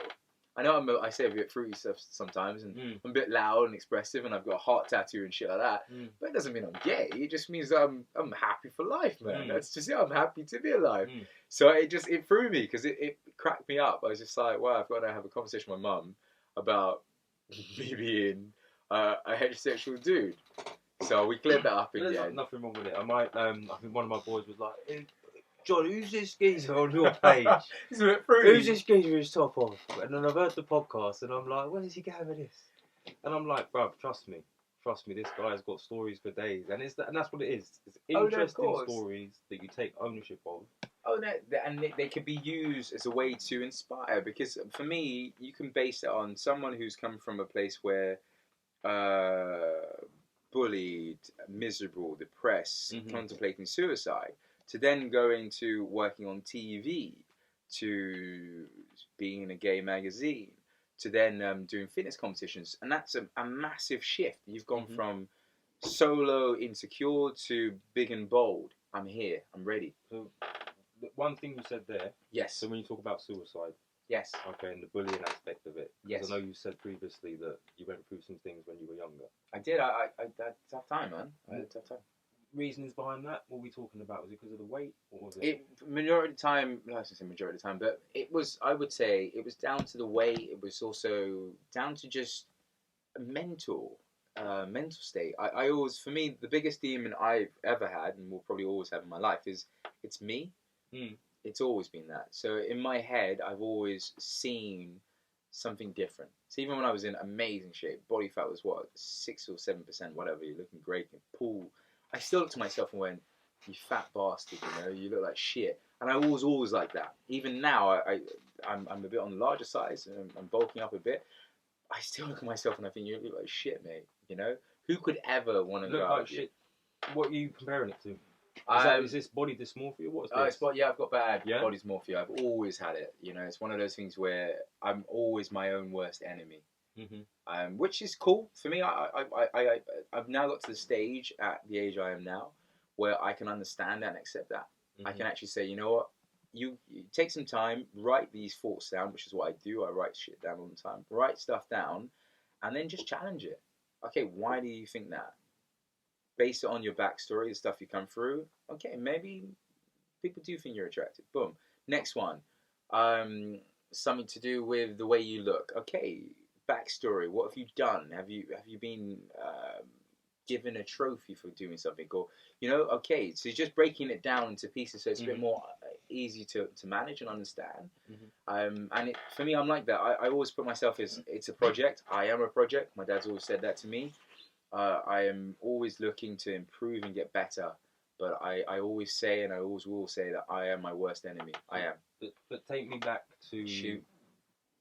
Speaker 1: I know I say a bit fruity stuff sometimes, and I'm a bit loud and expressive, and I've got a heart tattoo and shit like that. But it doesn't mean I'm gay. It just means I'm happy for life, man. That's just it. I'm happy to be alive. So it threw me because it cracked me up. I was just like, wow, I've got to have a conversation with my mum about me being a heterosexual dude. So we cleared that up in the end.
Speaker 2: There's nothing wrong with it. I think one of my boys was like, "Hey, John, who's this geezer on your page?
Speaker 1: It's a bit fruity.
Speaker 2: Who's this geezer with his top off?" And then I've heard the podcast, and I'm like, "Where is he going with this?" And I'm like, "Bruv, trust me, this guy's got stories for days." And that's what it is. It's interesting stories that you take ownership of.
Speaker 1: Oh, no, and they can be used as a way to inspire. Because for me, you can base it on someone who's come from a place where bullied, miserable, depressed, contemplating suicide, to then going to working on TV, to being in a gay magazine, to then doing fitness competitions. And that's a massive shift. You've gone from solo, insecure, to big and bold. I'm here. I'm ready.
Speaker 2: So, one thing you said there.
Speaker 1: Yes.
Speaker 2: So when you talk about suicide.
Speaker 1: Yes.
Speaker 2: Okay, and the bullying aspect of it.
Speaker 1: Yes.
Speaker 2: I know you said previously that you went through some things when you were younger.
Speaker 1: I did. I had a tough time, man. I had a tough time.
Speaker 2: reasonings behind that? What were we talking about? Was it because of the weight, or was it?
Speaker 1: Majority of the time, I shouldn't say majority of the time, but it was. I would say it was down to the weight. It was also down to just mental, mental state. I always, for me, the biggest demon I've ever had, and will probably always have in my life, is it's me. It's always been that. So in my head, I've always seen something different. So even when I was in amazing shape, body fat was what, 6 or 7%, whatever. You're looking great in pool. I still looked to myself and went, "You fat bastard, you know, you look like shit." And I was always like that. Even now, I'm a bit on the larger size, and I'm bulking up a bit. I still look at myself and I think, "You look like shit, mate." You know, who could ever want to
Speaker 2: look
Speaker 1: go
Speaker 2: like
Speaker 1: out
Speaker 2: shit? What are you comparing it to? Is this body dysmorphia? What's this?
Speaker 1: I've got bad body dysmorphia. I've always had it. You know, it's one of those things where I'm always my own worst enemy. Which is cool for me. I've now got to the stage at the age I am now where I can understand that and accept that. I can actually say, you know what, you take some time, write these thoughts down, which is what I do. I write shit down all the time. Write stuff down, and then just challenge it. Okay, why do you think that? Base it on your backstory, the stuff you come through. Okay, maybe people do think you're attractive. Boom. Next one. Something to do with the way you look. Okay, backstory. What have you done? Have you been given a trophy for doing something? Or, you know, okay, so just breaking it down into pieces so it's a bit more easy to manage and understand. And for me, I'm like that. I always put myself as, it's a project. I am a project. My dad's always said that to me. I am always looking to improve and get better, but I always say, and I always will say, that I am my worst enemy. I am.
Speaker 2: But take me back to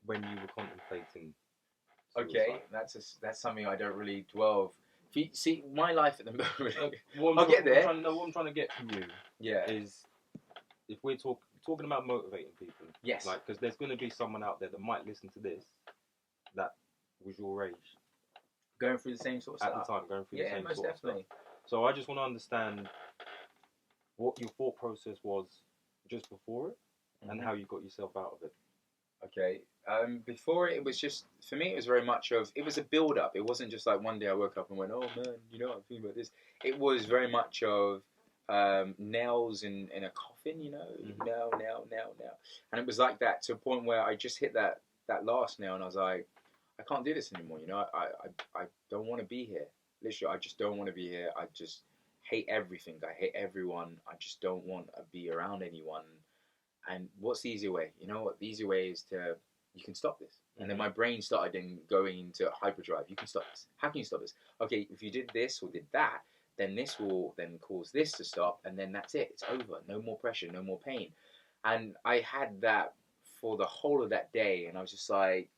Speaker 2: when you were contemplating suicide.
Speaker 1: Okay, that's something I don't really dwell. See, my life at the moment. I'll get there.
Speaker 2: What I'm trying to get from you is, if we're talking about motivating people,
Speaker 1: yes,
Speaker 2: like, because there's going to be someone out there that might listen to this that was your age.
Speaker 1: Going through the same sort of stuff.
Speaker 2: At the time, going through the same
Speaker 1: most
Speaker 2: sort
Speaker 1: definitely.
Speaker 2: of stuff. So I just want to understand what your thought process was just before it, and how you got yourself out of it.
Speaker 1: Okay. Before it was just, for me, it was very much of, it was a build-up. It wasn't just like one day I woke up and went, "Oh man, you know, I'm thinking about this." It was very much of nails in a coffin, you know, nail. And it was like that to a point where I just hit that last nail, and I was like, I can't do this anymore, you know. I don't want to be here. Literally, I just don't want to be here. I just hate everything. I hate everyone. I just don't want to be around anyone. And what's the easy way? You know what? The easy way is you can stop this. And then my brain started then going into hyperdrive. You can stop this. How can you stop this? Okay, if you did this or did that, then this will then cause this to stop, and then that's it. It's over. No more pressure, no more pain. And I had that for the whole of that day, and I was just like,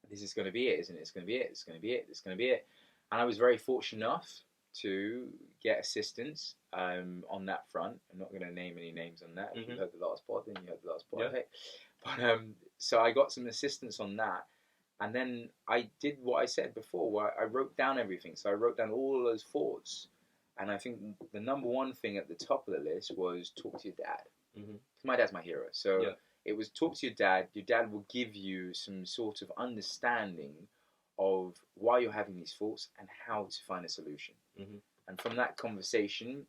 Speaker 1: this is going to be it, isn't it? It's going to be it. It's going to be it. It's going to be it. And I was very fortunate enough to get assistance on that front. I'm not going to name any names on that. If you heard the last pod, then you heard the last pod. Yeah. But so I got some assistance on that. And then I did what I said before, where I wrote down everything. So I wrote down all of those thoughts. And I think the number one thing at the top of the list was talk to your dad. My dad's my hero. So it was talk to your dad. Your dad will give you some sort of understanding of why you're having these thoughts and how to find a solution. And from that conversation,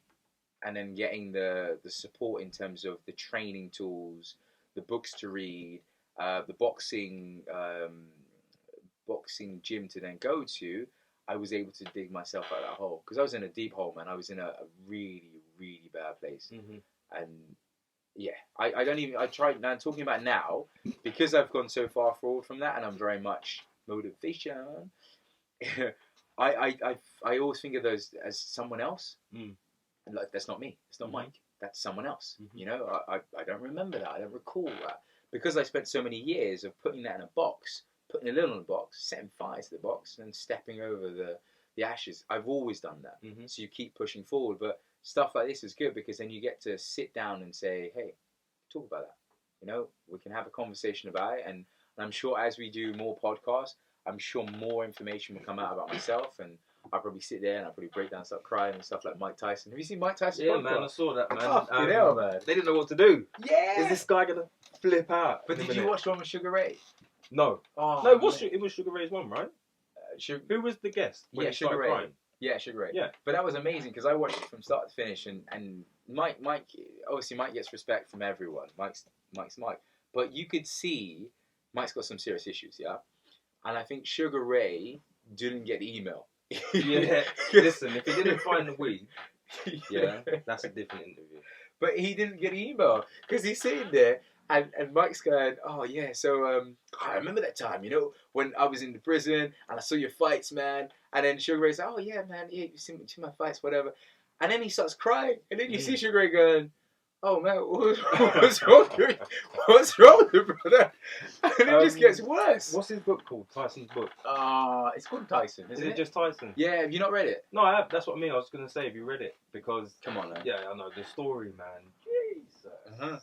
Speaker 1: and then getting the support in terms of the training tools, the books to read, the boxing gym to then go to, I was able to dig myself out of that hole. Because I was in a deep hole, man. I was in a really, really bad place. And yeah, I tried, now talking about now, because I've gone so far forward from that, and I'm very much motivation, I always think of those as someone else. And like, that's not me, it's not Mike, that's someone else. You know, I don't remember that, I don't recall that, because I spent so many years of putting that in a box, putting a lid on the box, setting fire to the box, and stepping over the ashes. I've always done that. So you keep pushing forward. But stuff like this is good, because then you get to sit down and say, hey, talk about that. You know, we can have a conversation about it. And I'm sure as we do more podcasts, I'm sure more information will come out about myself, and I'll probably sit there and I'll probably break down, start crying and stuff like Mike Tyson. Have you seen Mike Tyson?
Speaker 2: Yeah, man, I saw that, man.
Speaker 1: Oh, you know, man.
Speaker 2: They didn't know what to do.
Speaker 1: Yeah.
Speaker 2: Is this guy gonna flip out?
Speaker 1: But did you watch the one with Sugar Ray?
Speaker 2: No.
Speaker 1: Oh,
Speaker 2: no, it was Sugar Ray's one, right?
Speaker 1: Who
Speaker 2: was the guest?
Speaker 1: Yeah, Sugar Ray. Crying? Yeah, Sugar Ray.
Speaker 2: Yeah.
Speaker 1: But that was amazing because I watched it from start to finish, and Mike, obviously Mike gets respect from everyone. Mike's Mike. But you could see Mike's got some serious issues, yeah? And I think Sugar Ray didn't get the email.
Speaker 2: Yeah, listen, if he didn't find the weed, yeah, that's a different interview.
Speaker 1: But he didn't get the email because he's sitting there and Mike's going, oh yeah, so I remember that time, you know, when I was in the prison and I saw your fights, man. And then Sugar Ray's like, oh yeah, man, yeah, you see my fights, whatever. And then he starts crying, and then you see Sugar Ray going, oh man, what's wrong with you? What's wrong with you, brother? And it just gets worse.
Speaker 2: What's his book called? Tyson's book.
Speaker 1: It's called Tyson, isn't it?
Speaker 2: Is it just Tyson?
Speaker 1: Yeah, have you not read it?
Speaker 2: No, I have. That's what I mean. I was going to say, have you read it? Because
Speaker 1: come on, man.
Speaker 2: Yeah, I know the story, man. Jesus,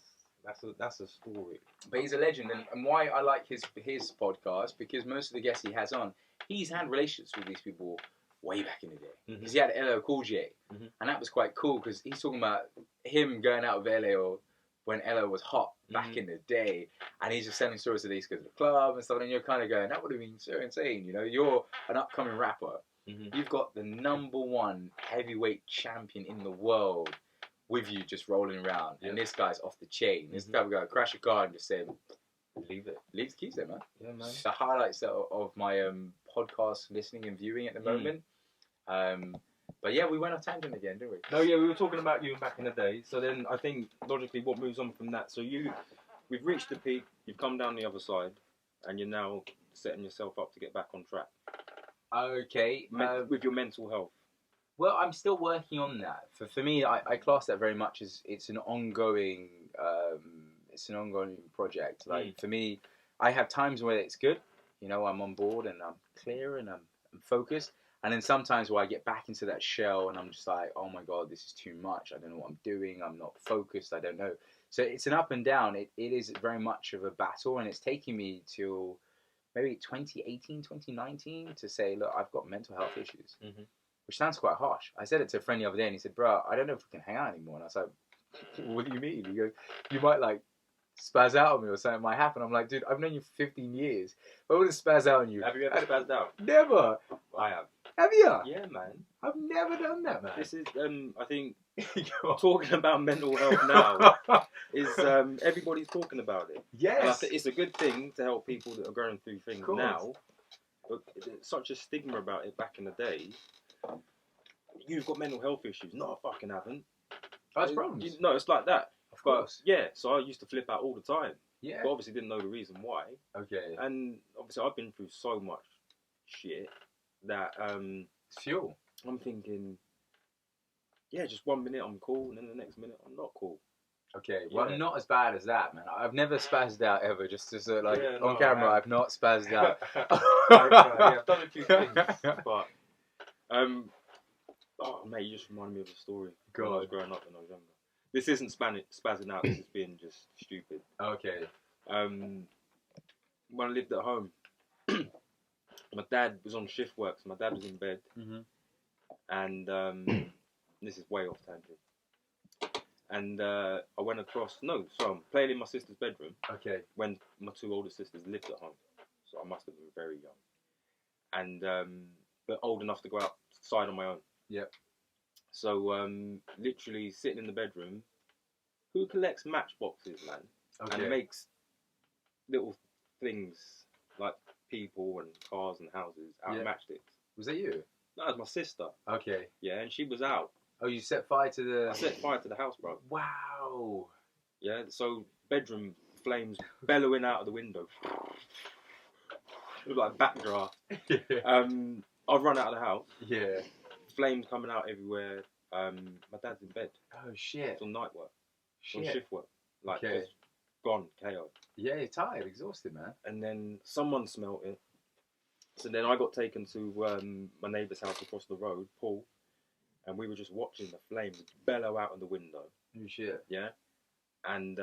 Speaker 2: that's a story.
Speaker 1: But he's a legend, and why I like his podcast, because most of the guests he has on, he's had relationships with these people way back in the day. Because he had LL Cool J, and that was quite cool because he's talking about him going out with LL when LL was hot back in the day, and he's just telling stories of these guys at the club and stuff, and you're kind of going, that would have been so insane, you know, you're an upcoming rapper, you've got the #1 heavyweight champion in the world with you just rolling around, and this guy's off the chain. This type of guy crash a car and just say, leave the keys there, man.
Speaker 2: Yeah, man.
Speaker 1: The highlights of my podcast listening and viewing at the moment. But yeah, we went off tangent again, didn't we?
Speaker 2: No, yeah, we were talking about you back in the day. So then I think logically, what moves on from that? So we've reached the peak. You've come down the other side, and you're now setting yourself up to get back on track.
Speaker 1: Okay,
Speaker 2: with your mental health.
Speaker 1: Well, I'm still working on that. For me, I class that very much as it's an ongoing project. Like for me, I have times where it's good, you know, I'm on board and I'm clear and I'm focused, and then sometimes where I get back into that shell and I'm just like, oh my god, this is too much. I don't know what I'm doing. I'm not focused. I don't know. So it's an up and down. It is very much of a battle, and it's taking me till maybe 2018, 2019 to say, look, I've got mental health issues. Which sounds quite harsh. I said it to a friend the other day, and he said, bro, I don't know if we can hang out anymore. And I was like, what do you mean? He goes, you might like spaz out on me or something might happen. I'm like, dude, I've known you for 15 years. Why would it spaz out on you?
Speaker 2: Have you ever spazzed out?
Speaker 1: Never.
Speaker 2: I have.
Speaker 1: Have you?
Speaker 2: Yeah, man.
Speaker 1: I've never done that, man.
Speaker 2: This is, I think, talking about mental health now is everybody's talking about it.
Speaker 1: Yes.
Speaker 2: It's a good thing to help people that are going through things now, but there's such a stigma about it back in the day. You've got mental health issues. No, I fucking haven't.
Speaker 1: That's problems.
Speaker 2: No, it's like that.
Speaker 1: Of course.
Speaker 2: But, yeah, so I used to flip out all the time.
Speaker 1: Yeah.
Speaker 2: But obviously didn't know the reason why.
Speaker 1: Okay.
Speaker 2: And obviously I've been through so much shit that
Speaker 1: it's fuel.
Speaker 2: I'm thinking, yeah, just 1 minute I'm cool, and then the next minute I'm not cool.
Speaker 1: Okay, well, I'm not as bad as that, man. I've never spazzed out ever, just to on camera. I've not spazzed out.
Speaker 2: I've done a few things, but oh mate, you just reminded me of a story. When I was growing up in November. This isn't spazzing out. This is being just stupid.
Speaker 1: Okay.
Speaker 2: When I lived at home, my dad was on shift work, so my dad was in bed, and this is way off tangent. And I went across. No, so I'm playing in my sister's bedroom.
Speaker 1: Okay.
Speaker 2: When my two older sisters lived at home, so I must have been very young, and but old enough to go outside on my own.
Speaker 1: Yep.
Speaker 2: So literally sitting in the bedroom. Who collects matchboxes, man? Okay. And makes little things like people and cars and houses out of matchsticks.
Speaker 1: Was that you?
Speaker 2: No, it was my sister.
Speaker 1: Okay.
Speaker 2: Yeah, and she was out.
Speaker 1: Oh, you set fire to the...
Speaker 2: I set fire to the house, bro.
Speaker 1: Wow.
Speaker 2: Yeah, so bedroom flames bellowing out of the window. It was like backdraft. I've run out of the house.
Speaker 1: Yeah.
Speaker 2: Flames coming out everywhere. My dad's in bed.
Speaker 1: Oh, shit.
Speaker 2: It's on night work.
Speaker 1: Shit.
Speaker 2: On shift work. Like, just gone, KO.
Speaker 1: Yeah, you're tired, exhausted, man.
Speaker 2: And then someone smelt it. So then I got taken to my neighbour's house across the road, Paul, and we were just watching the flames bellow out of the window.
Speaker 1: Oh, shit.
Speaker 2: Yeah. And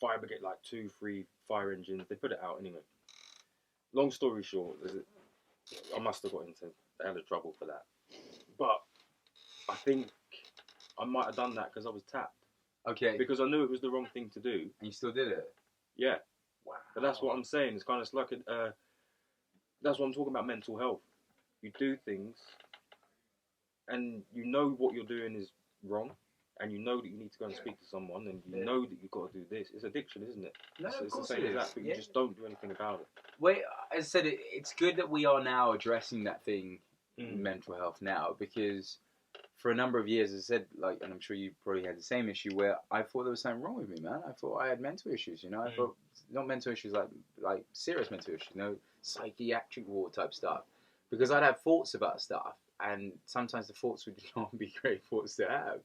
Speaker 2: fire brigade, like 2-3 fire engines, they put it out anyway. Long story short, I must have got into hella trouble for that. But I think I might have done that because I was tapped.
Speaker 1: Okay.
Speaker 2: Because I knew it was the wrong thing to do.
Speaker 1: And you still did it?
Speaker 2: Yeah.
Speaker 1: Wow.
Speaker 2: But that's what I'm saying. It's kind of like that's what I'm talking about, mental health. you do things, and you know what you're doing is wrong, and you know that you need to go and speak to someone, and you know that you've got to do this. It's addiction, isn't it?
Speaker 1: No,
Speaker 2: it's
Speaker 1: of
Speaker 2: the
Speaker 1: course
Speaker 2: same
Speaker 1: it
Speaker 2: as
Speaker 1: is.
Speaker 2: that, but you just don't do anything about it.
Speaker 1: Wait, as I said, it's good that we are now addressing that thing, mental health now, because for a number of years, as I said, like, and I'm sure you probably had the same issue where I thought there was something wrong with me, man. I thought I had mental issues, you know. I thought not mental issues like serious mental issues, you know, psychiatric ward type stuff, because I'd have thoughts about stuff, and sometimes the thoughts would not be great thoughts to have,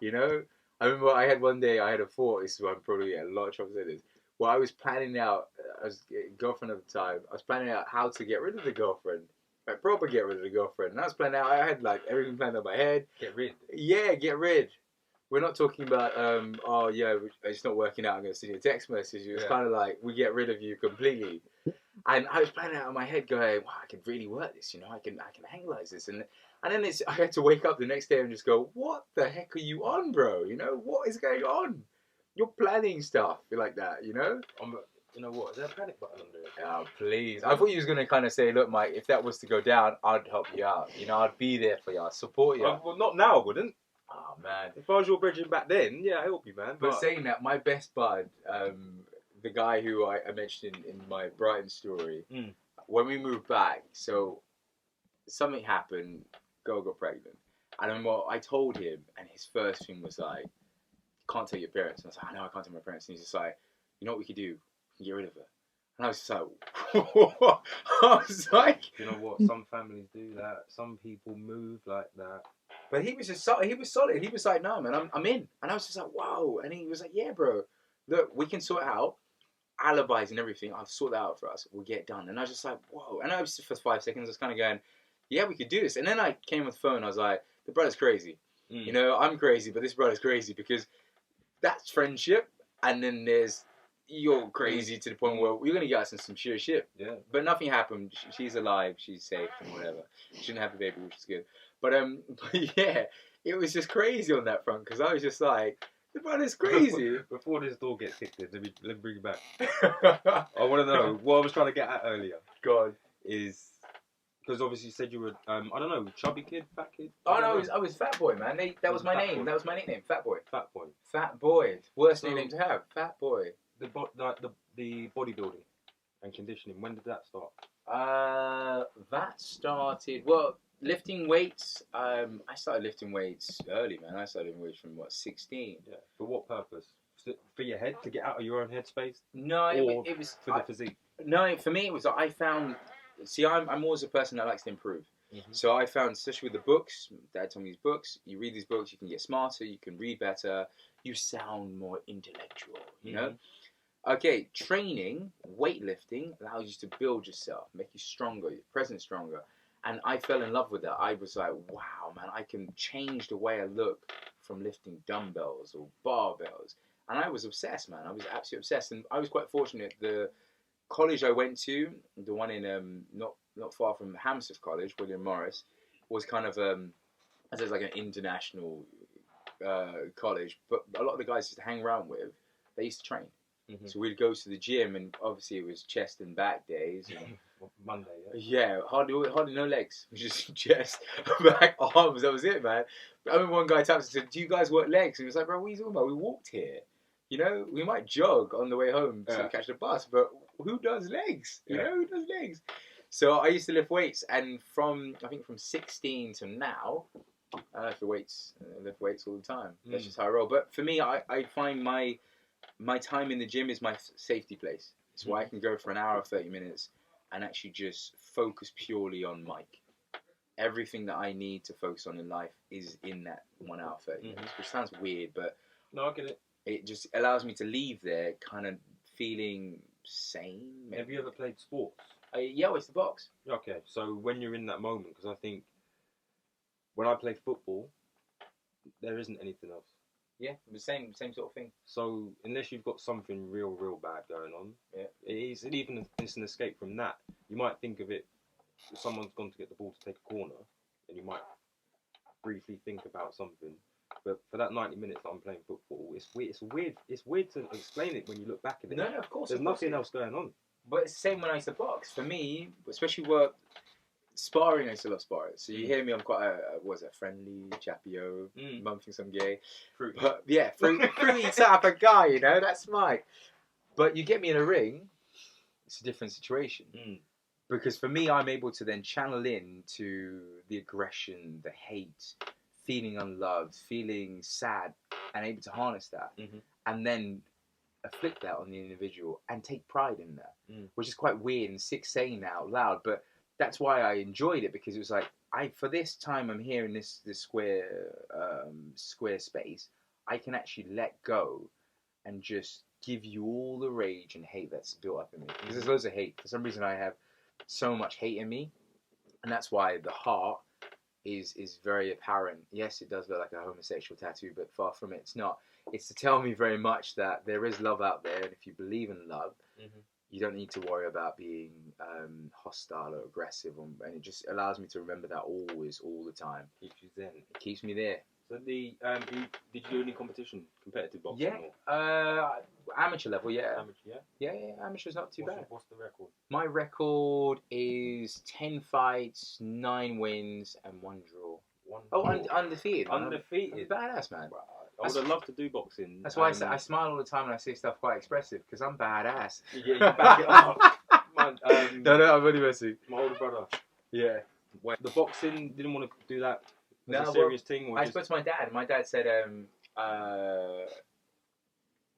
Speaker 1: you know. I remember I had one day I had a thought. This is why I'm probably getting a lot of trouble saying this. Well, I was planning out. I was girlfriend at the time. I was planning out how to get rid of the girlfriend. Like, proper get rid of the girlfriend. And I was planning out, I had like everything planned in my head.
Speaker 2: Get rid.
Speaker 1: Yeah, get rid. We're not talking about, oh yeah, it's not working out, I'm going to send you a text message. It was kind of like, we get rid of you completely. And I was planning out in my head going, wow, I can really work this, you know, I can analyze this. And then I had to wake up the next day and just go, what the heck are you on, bro? You know, what is going on? You're planning stuff like that, you know?
Speaker 2: You know what? Is there a panic button under it?
Speaker 1: Oh, please. I thought you was going to kind of say, look, Mike, if that was to go down, I'd help you out. You know, I'd be there for you. I'd support you.
Speaker 2: Well, not now, I wouldn't.
Speaker 1: Oh, man.
Speaker 2: If I was your bridging back then, yeah, I help you, man.
Speaker 1: But saying that, my best bud, the guy who I mentioned in my Brighton story, when we moved back, so something happened, girl got pregnant. And then I told him, and his first thing was like, can't tell your parents. And I was like, I know I can't tell my parents. And he's just like, you know what we could do? We can get rid of her. And I was just like, I was like,
Speaker 2: you know what? Some families do that. Some people move like that.
Speaker 1: But he was just he was solid. He was like, no, man, I'm in. And I was just like, whoa. And he was like, yeah, bro. Look, we can sort it out. Alibis and everything. I'll sort that out for us. We'll get it done. And I was just like, whoa. And I was for 5 seconds, I was kind of going, yeah, we could do this. And then I came with the phone. I was like, the brother's crazy. You know, I'm crazy, but this brother's crazy because that's friendship. And then there's you're crazy to the point where we're going to get us in some serious shit.
Speaker 2: Yeah.
Speaker 1: But nothing happened. She's alive. She's safe and whatever. She didn't have a baby, which is good. But yeah, it was just crazy on that front because I was just like, the brother's crazy.
Speaker 2: Before this door gets kicked in, let me bring you back. I want to know what I was trying to get at earlier.
Speaker 1: God.
Speaker 2: Is because obviously you said you were, I don't know, chubby kid, fat kid?
Speaker 1: Oh no, I was Fat Boy, man. That was my name. Boy. That was my nickname, Fat Boy.
Speaker 2: Fat Boy.
Speaker 1: Fat Boy. Worst nickname to have, Fat Boy.
Speaker 2: The bodybuilding and conditioning, when did that start?
Speaker 1: That started, well, lifting weights. I started lifting weights early, man. I started lifting weights from, 16?
Speaker 2: Yeah. For what purpose? For your head, to get out of your own headspace?
Speaker 1: No, it was
Speaker 2: for the physique?
Speaker 1: No, for me, it was, I found, see, I'm always a person that likes to improve. Mm-hmm. So I found, especially with the books, Dad told me these books, you read these books, you can get smarter, you can read better, you sound more intellectual, you know? Okay, training, weightlifting allows you to build yourself, make you stronger, your presence stronger. And I fell in love with that. I was like, wow, man, I can change the way I look from lifting dumbbells or barbells. And I was obsessed, man. I was absolutely obsessed. And I was quite fortunate. The college I went to, the one in not far from Hammersmith College, William Morris, was kind of, as like an international college. But a lot of the guys I used to hang around with, they used to train. Mm-hmm. So we'd go to the gym, and obviously it was chest and back days.
Speaker 2: Monday,
Speaker 1: yeah? Yeah, hardly no legs. Just chest, back, arms. That was it, man. I remember one guy tapped and said, "Do you guys work legs?" And he was like, "Bro, what are you talking about? We walked here. You know, we might jog on the way home to catch the bus, but who does legs? You know, who does legs?" So I used to lift weights, and I think from 16 to now, I lift weights all the time. That's just how I roll. But for me, I find my time in the gym is my safety place. It's why I can go for an hour or 30 minutes and actually just focus purely on Mike. Everything that I need to focus on in life is in that 1 hour, 30 minutes, which sounds weird, but
Speaker 2: no, I get it.
Speaker 1: It just allows me to leave there kind of feeling sane. Maybe.
Speaker 2: Have you ever played sports?
Speaker 1: Yeah, it's the box.
Speaker 2: Okay, so when you're in that moment, because I think when I play football, there isn't anything else.
Speaker 1: Yeah, the same sort of thing.
Speaker 2: So unless you've got something real bad going on, it's an escape from that. You might think of it, someone's gone to get the ball to take a corner, and you might briefly think about something. But for that 90 minutes that I'm playing football, it's weird to explain it when you look back at it.
Speaker 1: No, of course.
Speaker 2: There's nothing else going on.
Speaker 1: But it's the same when I used to box. For me, especially sparring, I still love sparring. So you hear me, I'm quite a friendly, chappy-o, mum thinks I'm gay.
Speaker 2: Fruity.
Speaker 1: But yeah, fruity type of guy, you know, that's Mike. But you get me in a ring, it's a different situation. Because for me, I'm able to then channel in to the aggression, the hate, feeling unloved, feeling sad, and able to harness that. And then afflict that on the individual and take pride in that, which is quite weird and sick saying that out loud, but that's why I enjoyed it, because it was like, for this time I'm here in this square space, I can actually let go and just give you all the rage and hate that's built up in me. Because there's loads of hate. For some reason I have so much hate in me, and that's why the heart is very apparent. Yes, it does look like a homosexual tattoo, but far from it, it's not. It's to tell me very much that there is love out there, and if you believe in love, you don't need to worry about being hostile or aggressive, and it just allows me to remember that always, all the time.
Speaker 2: Keeps you zen.
Speaker 1: It keeps me there.
Speaker 2: So did you do any competitive boxing?
Speaker 1: Yeah, amateur level, yeah.
Speaker 2: Amateur, yeah?
Speaker 1: Yeah, amateur's not too bad.
Speaker 2: What's the record?
Speaker 1: My record is 10 fights, 9 wins, and 1 draw. Undefeated.
Speaker 2: Undefeated.
Speaker 1: I'm badass, man.
Speaker 2: Wow. I would have loved to do boxing.
Speaker 1: That's why I smile all the time when I say stuff quite expressive, because I'm badass.
Speaker 2: Yeah, you back it up. Man,
Speaker 1: no, I'm really messy.
Speaker 2: My older brother.
Speaker 1: Yeah.
Speaker 2: The boxing, didn't want to do that as a
Speaker 1: No,
Speaker 2: serious thing? Or
Speaker 1: I spoke to my dad, and my dad said, do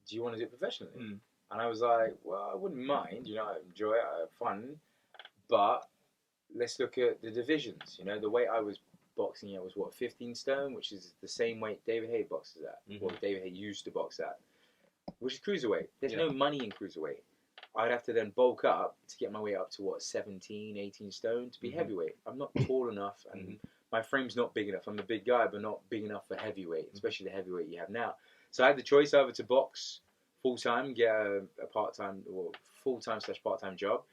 Speaker 1: you want to do it professionally? And I was like, well, I wouldn't mind, you know, I enjoy it, I have fun, but let's look at the divisions, you know, the weight I was boxing at was 15 stone, which is the same weight David Haye boxes at, or David Haye used to box at, which is cruiserweight. There's no money in cruiserweight. I'd have to then bulk up to get my way up to 17, 18 stone to be heavyweight. I'm not tall enough, and my frame's not big enough. I'm a big guy, but not big enough for heavyweight, especially the heavyweight you have now. So I had the choice either to box full-time, get a part-time or full-time / part-time job,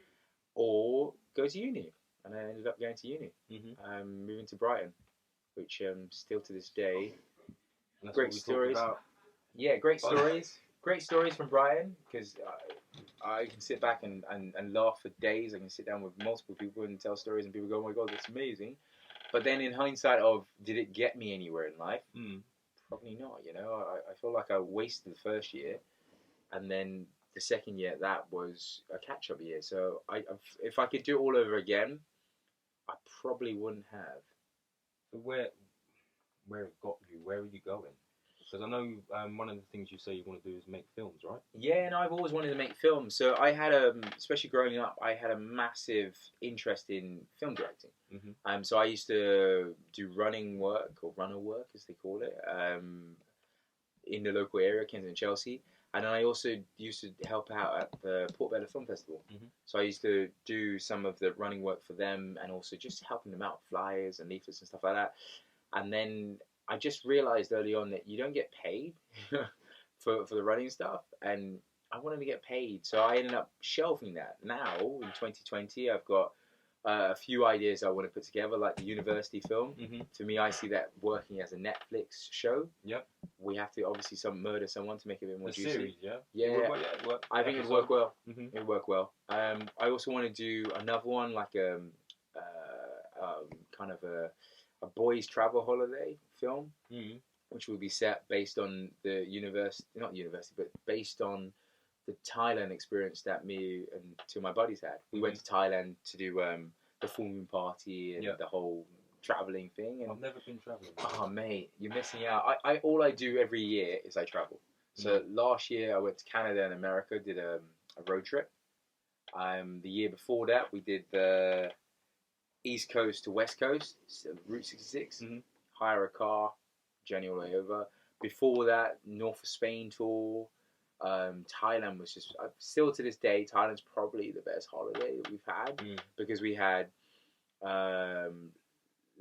Speaker 1: or go to uni. And I ended up going to uni, moving to Brighton, which still to this day, great stories. Yeah, great stories. Great stories from Brighton, because I can sit back and laugh for days. I can sit down with multiple people and tell stories, and people go, oh my God, that's amazing. But then in hindsight of, did it get me anywhere in life? Probably not, you know. I feel like I wasted the first year, and then the second year, that was a catch-up year. So if I could do it all over again, I probably wouldn't have.
Speaker 2: So where it got you? Where are you going? Because I know one of the things you say you want to do is make films, right? Yeah,
Speaker 1: and I've always wanted to make films. So I had especially growing up, I had a massive interest in film directing. So I used to do running work, or runner work as they call it, in the local area, Kensington, Chelsea. And then I also used to help out at the Portobello Film Festival. So I used to do some of the running work for them, and also just helping them out, flyers and leaflets and stuff like that. And then I just realised early on that you don't get paid for the running stuff, and I wanted to get paid. So I ended up shelving that. Now, in 2020, I've got a few ideas I want to put together, like the university film. For me, I see that working as a Netflix show. We have to obviously murder someone to make it a bit more juicy.
Speaker 2: Series, yeah?
Speaker 1: Yeah. I think it'd work well. It'd work well. I also want to do another one, like kind of a boys' travel holiday film, which will be set based on the but based on the Thailand experience that me and two of my buddies had. We went to Thailand to do the full moon party and the whole travelling thing. And
Speaker 2: I've never been travelling.
Speaker 1: Oh, mate, you're missing out. All I do every year is I travel. So last year I went to Canada and America, did a road trip. The year before that we did the East Coast to West Coast, so Route 66. Hire a car, journey all the way over. Before that, North of Spain tour. Thailand was just, still to this day, Thailand's probably the best holiday that we've had, because we had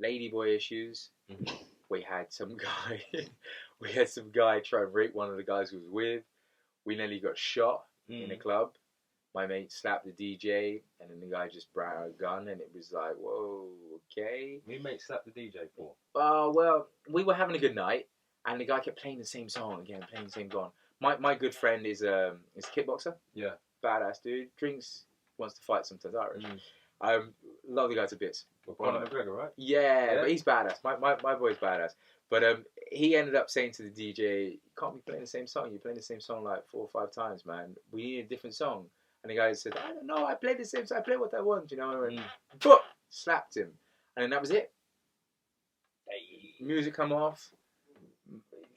Speaker 1: ladyboy issues. We had some guy try and rape one of the guys who was with. We nearly got shot in a club. My mate slapped the DJ, and then the guy just brought out a gun, and it was like, whoa, okay.
Speaker 2: Your mate slapped the DJ for?
Speaker 1: Well, we were having a good night, and the guy kept playing the same song again, playing the same song. My good friend is a kickboxer.
Speaker 2: Yeah.
Speaker 1: Badass dude. Drinks, wants to fight sometimes, Irish. Love the guy to bits.
Speaker 2: Conor McGregor, right?
Speaker 1: Yeah, but he's badass. My boy's badass. But he ended up saying to the DJ, "You can't be playing the same song. You're playing the same song like 4 or 5 times, man. We need a different song." And the guy said, "I don't know. I played the same song. I play what I want, you know." And slapped him, and then that was it. Music come off.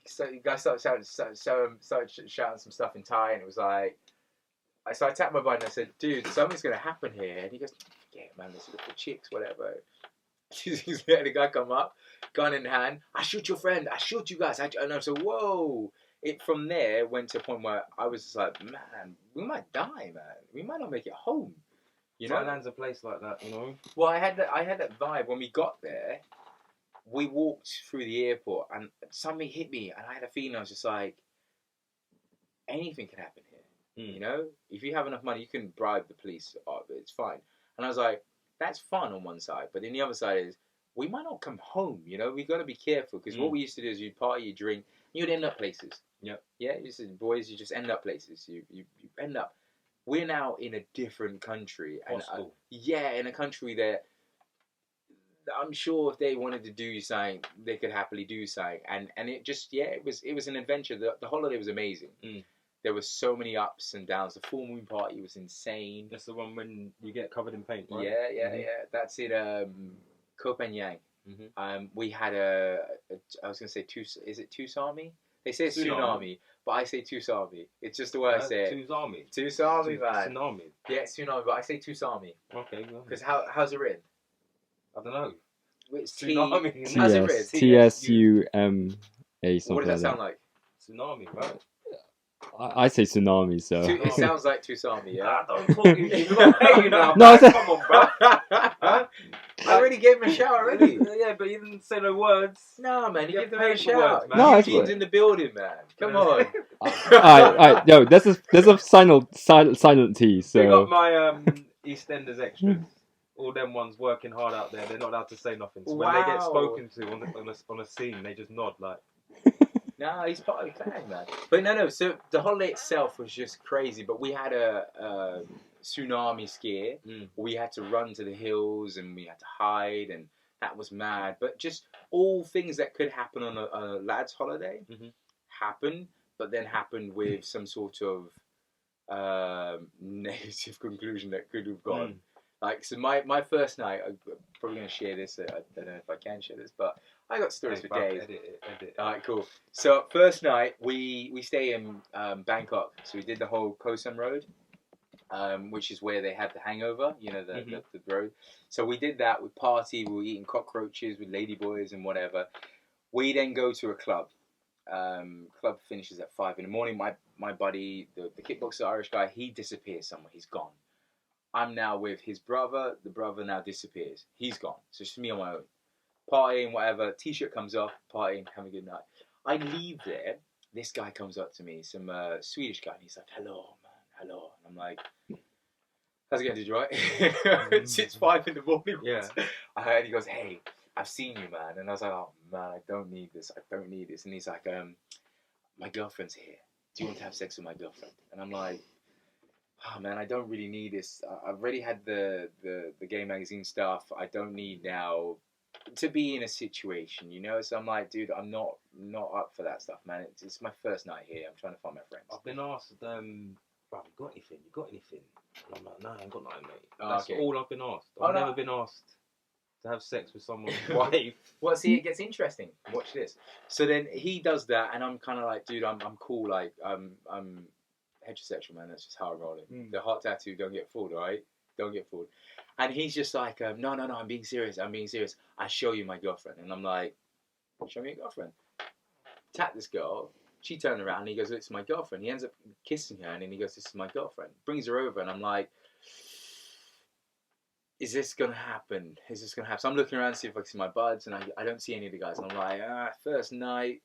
Speaker 1: So the guy started shouting some stuff in Thai, and it was like, so I tapped my buddy and I said, "Dude, something's gonna happen here." And he goes, "Yeah, man, let's look for chicks, whatever." He's letting the guy come up, gun in hand. "I shoot your friend. I shoot you guys." And I said, "Whoa!" It from there went to a point where I was just like, "Man, we might die, man. We might not make it home." You know,
Speaker 2: Thailand's a place like that, you know.
Speaker 1: Well, I had that vibe when we got there. We walked through the airport and something hit me, and I had a feeling. I was just like, anything can happen here. You know, if you have enough money, you can bribe the police. It's fine. And I was like, that's fun on one side, but then the other side is we might not come home. You know, we got to be careful because what we used to do is you'd party, you drink, you'd end up places. Yeah. You said, boys, you just end up places. You end up. We're now in a different country, and in a country that I'm sure if they wanted to do something, they could happily do something. And it just it was an adventure. The holiday was amazing. There were so many ups and downs. The full moon party was insane.
Speaker 2: That's the one when you get covered in paint, right?
Speaker 1: Yeah. That's it. Koh Phangan. We had I was gonna say is it Tusami? They say tsunami, but I say Tusami. It's just the way I say it. Tusami, man.
Speaker 2: Tsunami.
Speaker 1: Yeah, tsunami, but I say Tusami.
Speaker 2: Okay.
Speaker 1: Because how's it written?
Speaker 2: I don't know.
Speaker 1: It's
Speaker 2: tsunami.
Speaker 1: How's it written?
Speaker 3: TSUMA.
Speaker 1: What does that sound like?
Speaker 2: Tsunami, right?
Speaker 3: I say tsunami, so.
Speaker 1: It sounds like Tusami, yeah?
Speaker 2: Don't talk to you. You're not paying you now.
Speaker 3: No,
Speaker 2: Come on, bro.
Speaker 1: I already gave him a shout already.
Speaker 2: Yeah, but you didn't say no words.
Speaker 1: No, man, you
Speaker 2: You
Speaker 1: give them
Speaker 2: paid
Speaker 1: a
Speaker 2: for
Speaker 1: shout.
Speaker 2: words, man.
Speaker 3: No,
Speaker 1: Eugene's in the building, man. Come on.
Speaker 3: Alright, no, there's a silent T, so.
Speaker 2: Pick up my EastEnders extras. All them ones working hard out there, they're not allowed to say nothing. So when they get spoken to on a scene, they just nod like.
Speaker 1: No, he's part of the clan, man. But no. So the holiday itself was just crazy. But we had a tsunami scare. We had to run to the hills and we had to hide, and that was mad. But just all things that could happen on a lad's holiday happened, but then happened with some sort of negative conclusion that could have gone. Like, so my first night, I'm probably going to share this. I don't know if I can share this, but I got stories for days.
Speaker 2: Edit.
Speaker 1: Alright, cool. So first night, we stay in Bangkok. So we did the whole Koh Sam Road, which is where they had the hangover, you know, the road. So we did that. We party. We were eating cockroaches with ladyboys and whatever. We then go to a club. Club finishes at 5 in the morning. My buddy, the kickboxer Irish guy, he disappears somewhere. He's gone. I'm now with his brother. The brother now disappears. He's gone. So it's just me on my own. Partying, whatever. T-shirt comes off. Partying, having a good night. I leave there. This guy comes up to me, some Swedish guy, and he's like, "Hello, man. Hello." And I'm like, "How's it going, dude? Right?" It's 5 in the morning.
Speaker 2: Yeah.
Speaker 1: I heard. He goes, "Hey, I've seen you, man." And I was like, "Oh, man, I don't need this. I don't need this." And he's like, "My girlfriend's here. Do you want to have sex with my girlfriend?" And I'm like, "Oh, man, I don't really need this. I've already had the gay magazine stuff. I don't need now to be in a situation, you know." So I'm like, "Dude, I'm not up for that stuff, man. It's my first night here. I'm trying to find my friends."
Speaker 2: I've been asked, "Bro, you got anything? You got anything?" And I'm like, "No, I ain't got nothing, mate." That's all I've been asked. I've never been asked to have sex with someone's wife.
Speaker 1: Well, see, it gets interesting. Watch this. So then he does that, and I'm kind of like, "Dude, I'm cool. Like, I'm heterosexual, man. That's just how I'm rolling. The heart tattoo, don't get fooled, alright? Don't get fooled." And he's just like, no, I'm being serious. I show you my girlfriend." And I'm like, "Show me your girlfriend." Tap this girl. She turned around and he goes, "It's my girlfriend." He ends up kissing her and then he goes, "This is my girlfriend." Brings her over and I'm like, is this going to happen? So I'm looking around to see if I can see my buds and I don't see any of the guys. And I'm like, first night,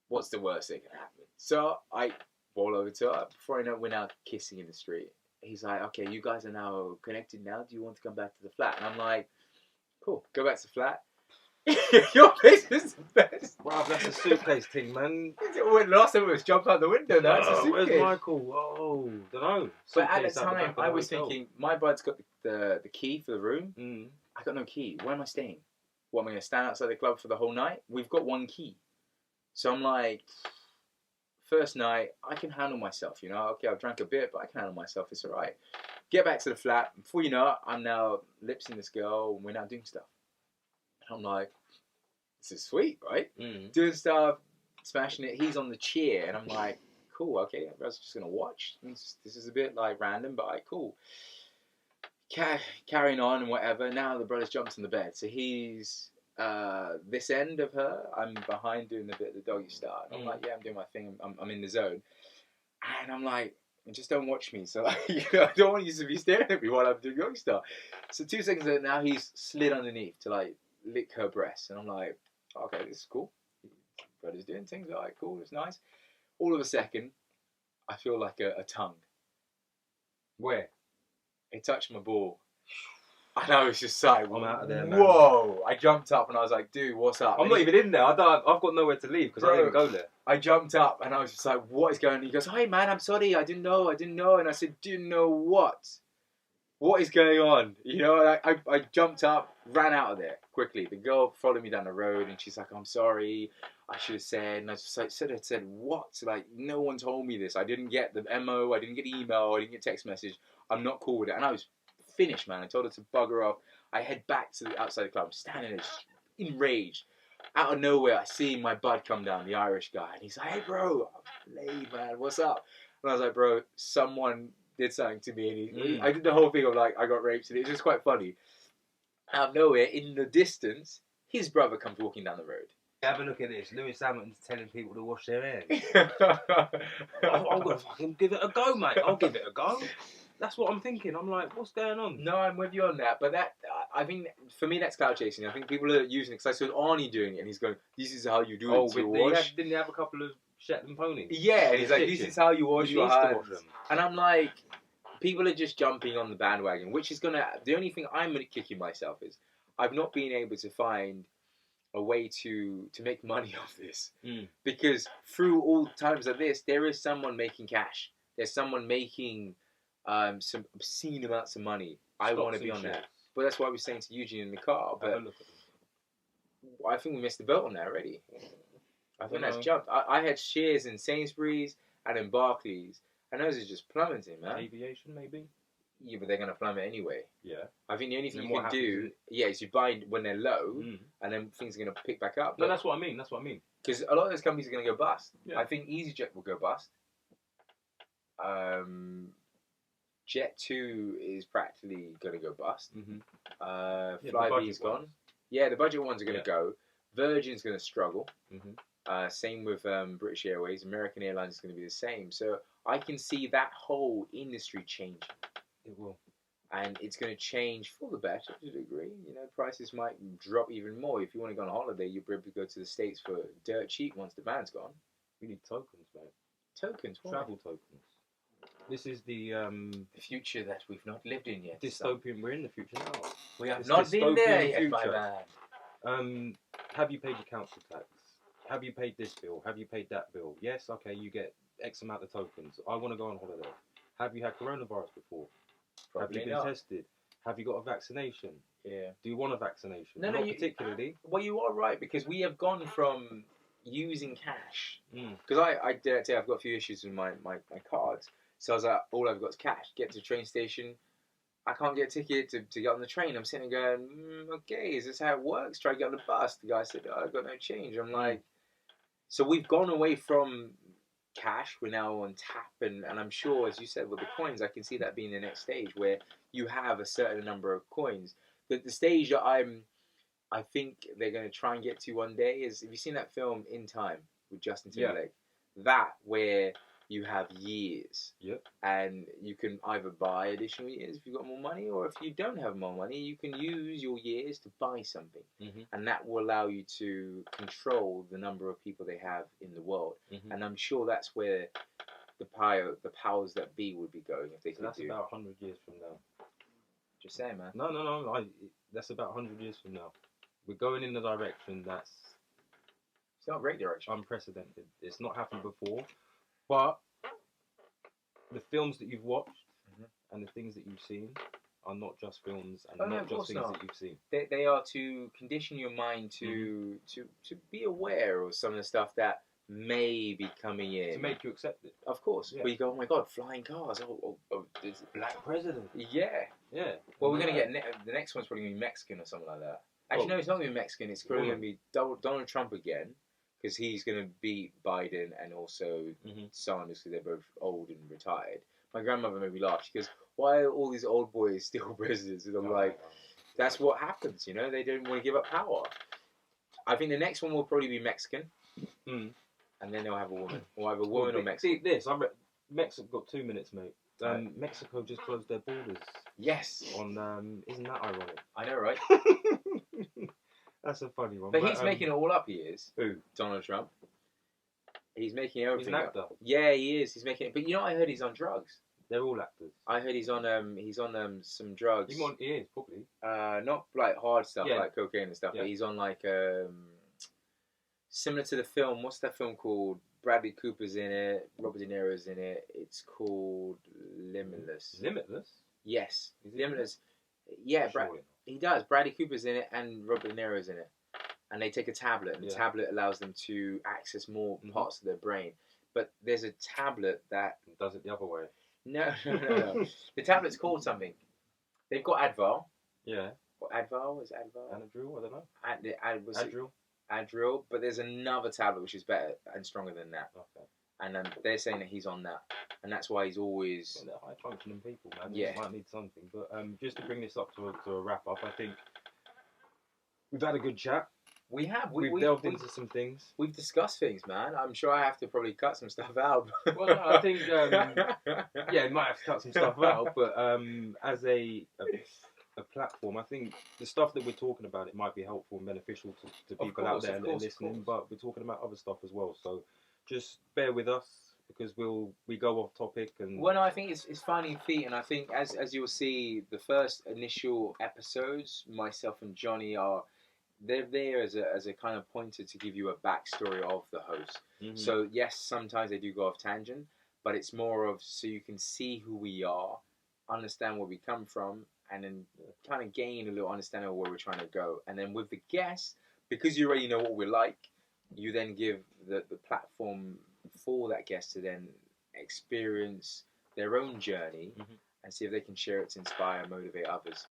Speaker 1: what's the worst that can happen? So I roll over to her. Before I know, we're now kissing in the street. He's like, "Okay, you guys are now connected now. Do you want to come back to the flat?" And I'm like, "Cool, go back to the flat." Your place is the best.
Speaker 2: Wow, that's a suitcase thing, man.
Speaker 1: Last time it was jump out the window. Now it's a suitcase.
Speaker 2: Where's Michael? Oh, don't know.
Speaker 1: But at the time, I was thinking, my bud's got the key for the room.
Speaker 2: Mm.
Speaker 1: I got no key. Where am I staying? What, am I going to stand outside the club for the whole night? We've got one key. So I'm like, first night, I can handle myself, you know. Okay, I've drank a bit, but I can handle myself. It's all right. Get back to the flat. Before you know it, I'm now lipsing this girl, and we're now doing stuff. And I'm like, this is sweet, right?
Speaker 2: Mm.
Speaker 1: Doing stuff, smashing it. He's on the chair, and I'm like, cool, okay. I was just going to watch. This is a bit like random, but like, cool. Carrying on and whatever. Now the brother's jumped on the bed. So he's this end of her. I'm behind doing a bit of the doggy style. I'm like, yeah, I'm doing my thing. I'm in the zone. And I'm like, just don't watch me. So like, you know, I don't want you to be staring at me while I'm doing doggy style. So 2 seconds later, now he's slid underneath to like lick her breast. And I'm like, okay, this is cool. Brother's doing things. All right, cool. It's nice. All of a second, I feel like a tongue.
Speaker 2: Where?
Speaker 1: It touched my ball. And I was just like,
Speaker 2: I'm out of there, man.
Speaker 1: Whoa. I jumped up and I was like, dude, what's up?
Speaker 2: I'm not even in there. I've got nowhere to leave because I didn't go there.
Speaker 1: I jumped up and I was just like, what is going on? He goes, hey man, I'm sorry. I didn't know. And I said, didn't know what? What is going on? You know, I jumped up, ran out of there quickly. The girl followed me down the road and she's like, I'm sorry. I should have said. And I just like, said what? Like, no one told me this. I didn't get the MO. I didn't get email. I didn't get text message. I'm not cool with it. And I was finished, man. I told her to bugger off. I head back to the outside the club. I'm standing there enraged. Out of nowhere, I see my bud come down, the Irish guy. And he's like, hey, bro. I'm late, man. What's up? And I was like, bro, someone did something to me. And I did the whole thing of like, I got raped. And it was just quite funny. Out of nowhere, in the distance, his brother comes walking down the road.
Speaker 2: Have a look at this. Lewis Hamilton's telling people to wash their hands. I'm going to fucking give it a go, mate. I'll give it a go. That's what I'm thinking. I'm like, what's going on?
Speaker 1: No, I'm with you on that. But that, I think, for me, that's cloud chasing. I think people are using it. Because I saw Arnie doing it, and he's going, this is how you do it to wash.
Speaker 2: Didn't he have a couple of Shetland ponies?
Speaker 1: Yeah, and he's like, this is how you wash your hands. And I'm like, people are just jumping on the bandwagon, which is going to, the only thing I'm kicking myself is, I've not been able to find a way to make money off this. Because through all times like this, there is someone making cash. There's someone making some obscene amounts of money. I want to be on that. But that's why I was saying to Eugene in the car. But I think we missed the boat on that already. I think that's jumped. I had shares in Sainsbury's and in Barclays, and those are just plummeting, man.
Speaker 2: Aviation, maybe?
Speaker 1: Yeah, but they're going to plummet anyway.
Speaker 2: Yeah.
Speaker 1: I think the only thing you can do, is you buy when they're low, and then things are going to pick back up.
Speaker 2: No, that's what I mean.
Speaker 1: Because a lot of those companies are going to go bust.
Speaker 2: Yeah.
Speaker 1: I think EasyJet will go bust. Jet2 is practically going to go bust. Flybe is gone. Yeah, the budget ones are going to go. Virgin's going to struggle. Same with British Airways. American Airlines is going to be the same. So I can see that whole industry changing.
Speaker 2: It will.
Speaker 1: And it's going to change for the better to a degree. You know, prices might drop even more. If you want to go on holiday, you'll be able to go to the States for dirt cheap once the ban's gone.
Speaker 2: We need tokens, mate.
Speaker 1: Tokens? Why?
Speaker 2: Travel tokens. This is the
Speaker 1: future that we've not lived in yet.
Speaker 2: Dystopian. So. We're in the future now.
Speaker 1: We have not been there yet, my man.
Speaker 2: Have you paid your council tax? Have you paid this bill? Have you paid that bill? Yes, okay, you get X amount of tokens. I want to go on holiday. Have you had coronavirus before?
Speaker 1: Probably
Speaker 2: have you been tested? Have you got a vaccination?
Speaker 1: Yeah.
Speaker 2: Do you want a vaccination?
Speaker 1: No,
Speaker 2: not particularly.
Speaker 1: Well, you are right, because we have gone from using cash. Because I dare say I've got a few issues with my cards. So I was like, all I've got is cash. Get to the train station. I can't get a ticket to get on the train. I'm sitting there going, okay, is this how it works? Try to get on the bus. The guy said, I've got no change. I'm like, so we've gone away from cash. We're now on tap. And I'm sure, as you said, with the coins, I can see that being the next stage where you have a certain number of coins. But the stage that I think they're going to try and get to one day is, have you seen that film In Time with Justin Timberlake? Yeah. That, where you have years.
Speaker 2: Yep.
Speaker 1: And you can either buy additional years if you've got more money, or if you don't have more money, you can use your years to buy something. And that will allow you to control the number of people they have in the world. And I'm sure that's where the powers that be would be going if they could
Speaker 2: that's about 100 years from now.
Speaker 1: Just saying, man.
Speaker 2: No. That's about 100 years from now. we're going in a direction that's
Speaker 1: It's not a great direction.
Speaker 2: unprecedented. It's not happened before, but the films that you've watched and the things that you've seen are not just films and not just things that you've seen.
Speaker 1: They are to condition your mind to be aware of some of the stuff that may be coming in.
Speaker 2: To make you accept it.
Speaker 1: Of course.
Speaker 2: Yeah.
Speaker 1: But you go, oh my God, flying cars. There's
Speaker 2: Black president.
Speaker 1: Yeah.
Speaker 2: Yeah.
Speaker 1: Well, we're going to get... the next one's probably going to be Mexican or something like that. Actually, no, it's not going to be Mexican. It's probably going to be Donald Trump again. Because he's going to beat Biden and also Sanders because they're both old and retired. My grandmother made me laugh. She goes, why are all these old boys still presidents? And I'm like, that's what happens, you know? They don't want to give up power. I think the next one will probably be Mexican. And then they'll have a woman. Or either a woman or Mexican.
Speaker 2: See, this, Mexico got 2 minutes, mate. Mexico just closed their borders.
Speaker 1: Yes.
Speaker 2: Isn't that ironic?
Speaker 1: I know, right?
Speaker 2: That's a funny one.
Speaker 1: But he's making it all up, he is.
Speaker 2: Who?
Speaker 1: Donald Trump. He's making everything
Speaker 2: He's an actor.
Speaker 1: up. Yeah, he is. He's making it. But you know, I heard he's on drugs.
Speaker 2: They're all actors.
Speaker 1: I heard he's on some drugs.
Speaker 2: He is, probably.
Speaker 1: Not like hard stuff like cocaine and stuff,
Speaker 2: Yeah.
Speaker 1: but he's on like similar to the film. What's that film called? Bradley Cooper's in it. Robert De Niro's in it. It's called Limitless.
Speaker 2: Limitless?
Speaker 1: Yes,
Speaker 2: Is he
Speaker 1: Limitless. Yeah,
Speaker 2: Surely.
Speaker 1: he does. Bradley Cooper's in it and Robert De Niro's in it. And they take a tablet, and the tablet allows them to access more parts of their brain. But there's a tablet that
Speaker 2: does it the other way.
Speaker 1: No. The tablet's called something. They've got Advil.
Speaker 2: Yeah.
Speaker 1: What, Advil? Is it Advil?
Speaker 2: Anadrol? I don't know.
Speaker 1: Adril. Adril. But there's another tablet which is better and stronger than that.
Speaker 2: Okay.
Speaker 1: And they're saying that he's on that. And that's why he's always...
Speaker 2: Well, they're high-functioning people, man.
Speaker 1: Yeah.
Speaker 2: They might need something. But just to bring this up to a wrap-up, I think we've had a good chat.
Speaker 1: We have.
Speaker 2: We've delved into some things.
Speaker 1: We've discussed things, man. I'm sure I have to probably cut some stuff out.
Speaker 2: Well, no, I think, you might have to cut some stuff out, but as a platform, I think the stuff that we're talking about, it might be helpful and beneficial to people out there listening, but we're talking about other stuff as well. So just bear with us because we go off topic. And
Speaker 1: well, no, I think it's finding feet, and I think as you'll see, the first initial episodes, myself and Jonny they're there as a kind of pointer to give you a backstory of the host. So yes, sometimes they do go off tangent, but it's more of so you can see who we are, understand where we come from, and then kind of gain a little understanding of where we're trying to go. And then with the guests, because you already know what we're like, you then give the platform for that guest to then experience their own journey and see if they can share it to inspire and motivate others.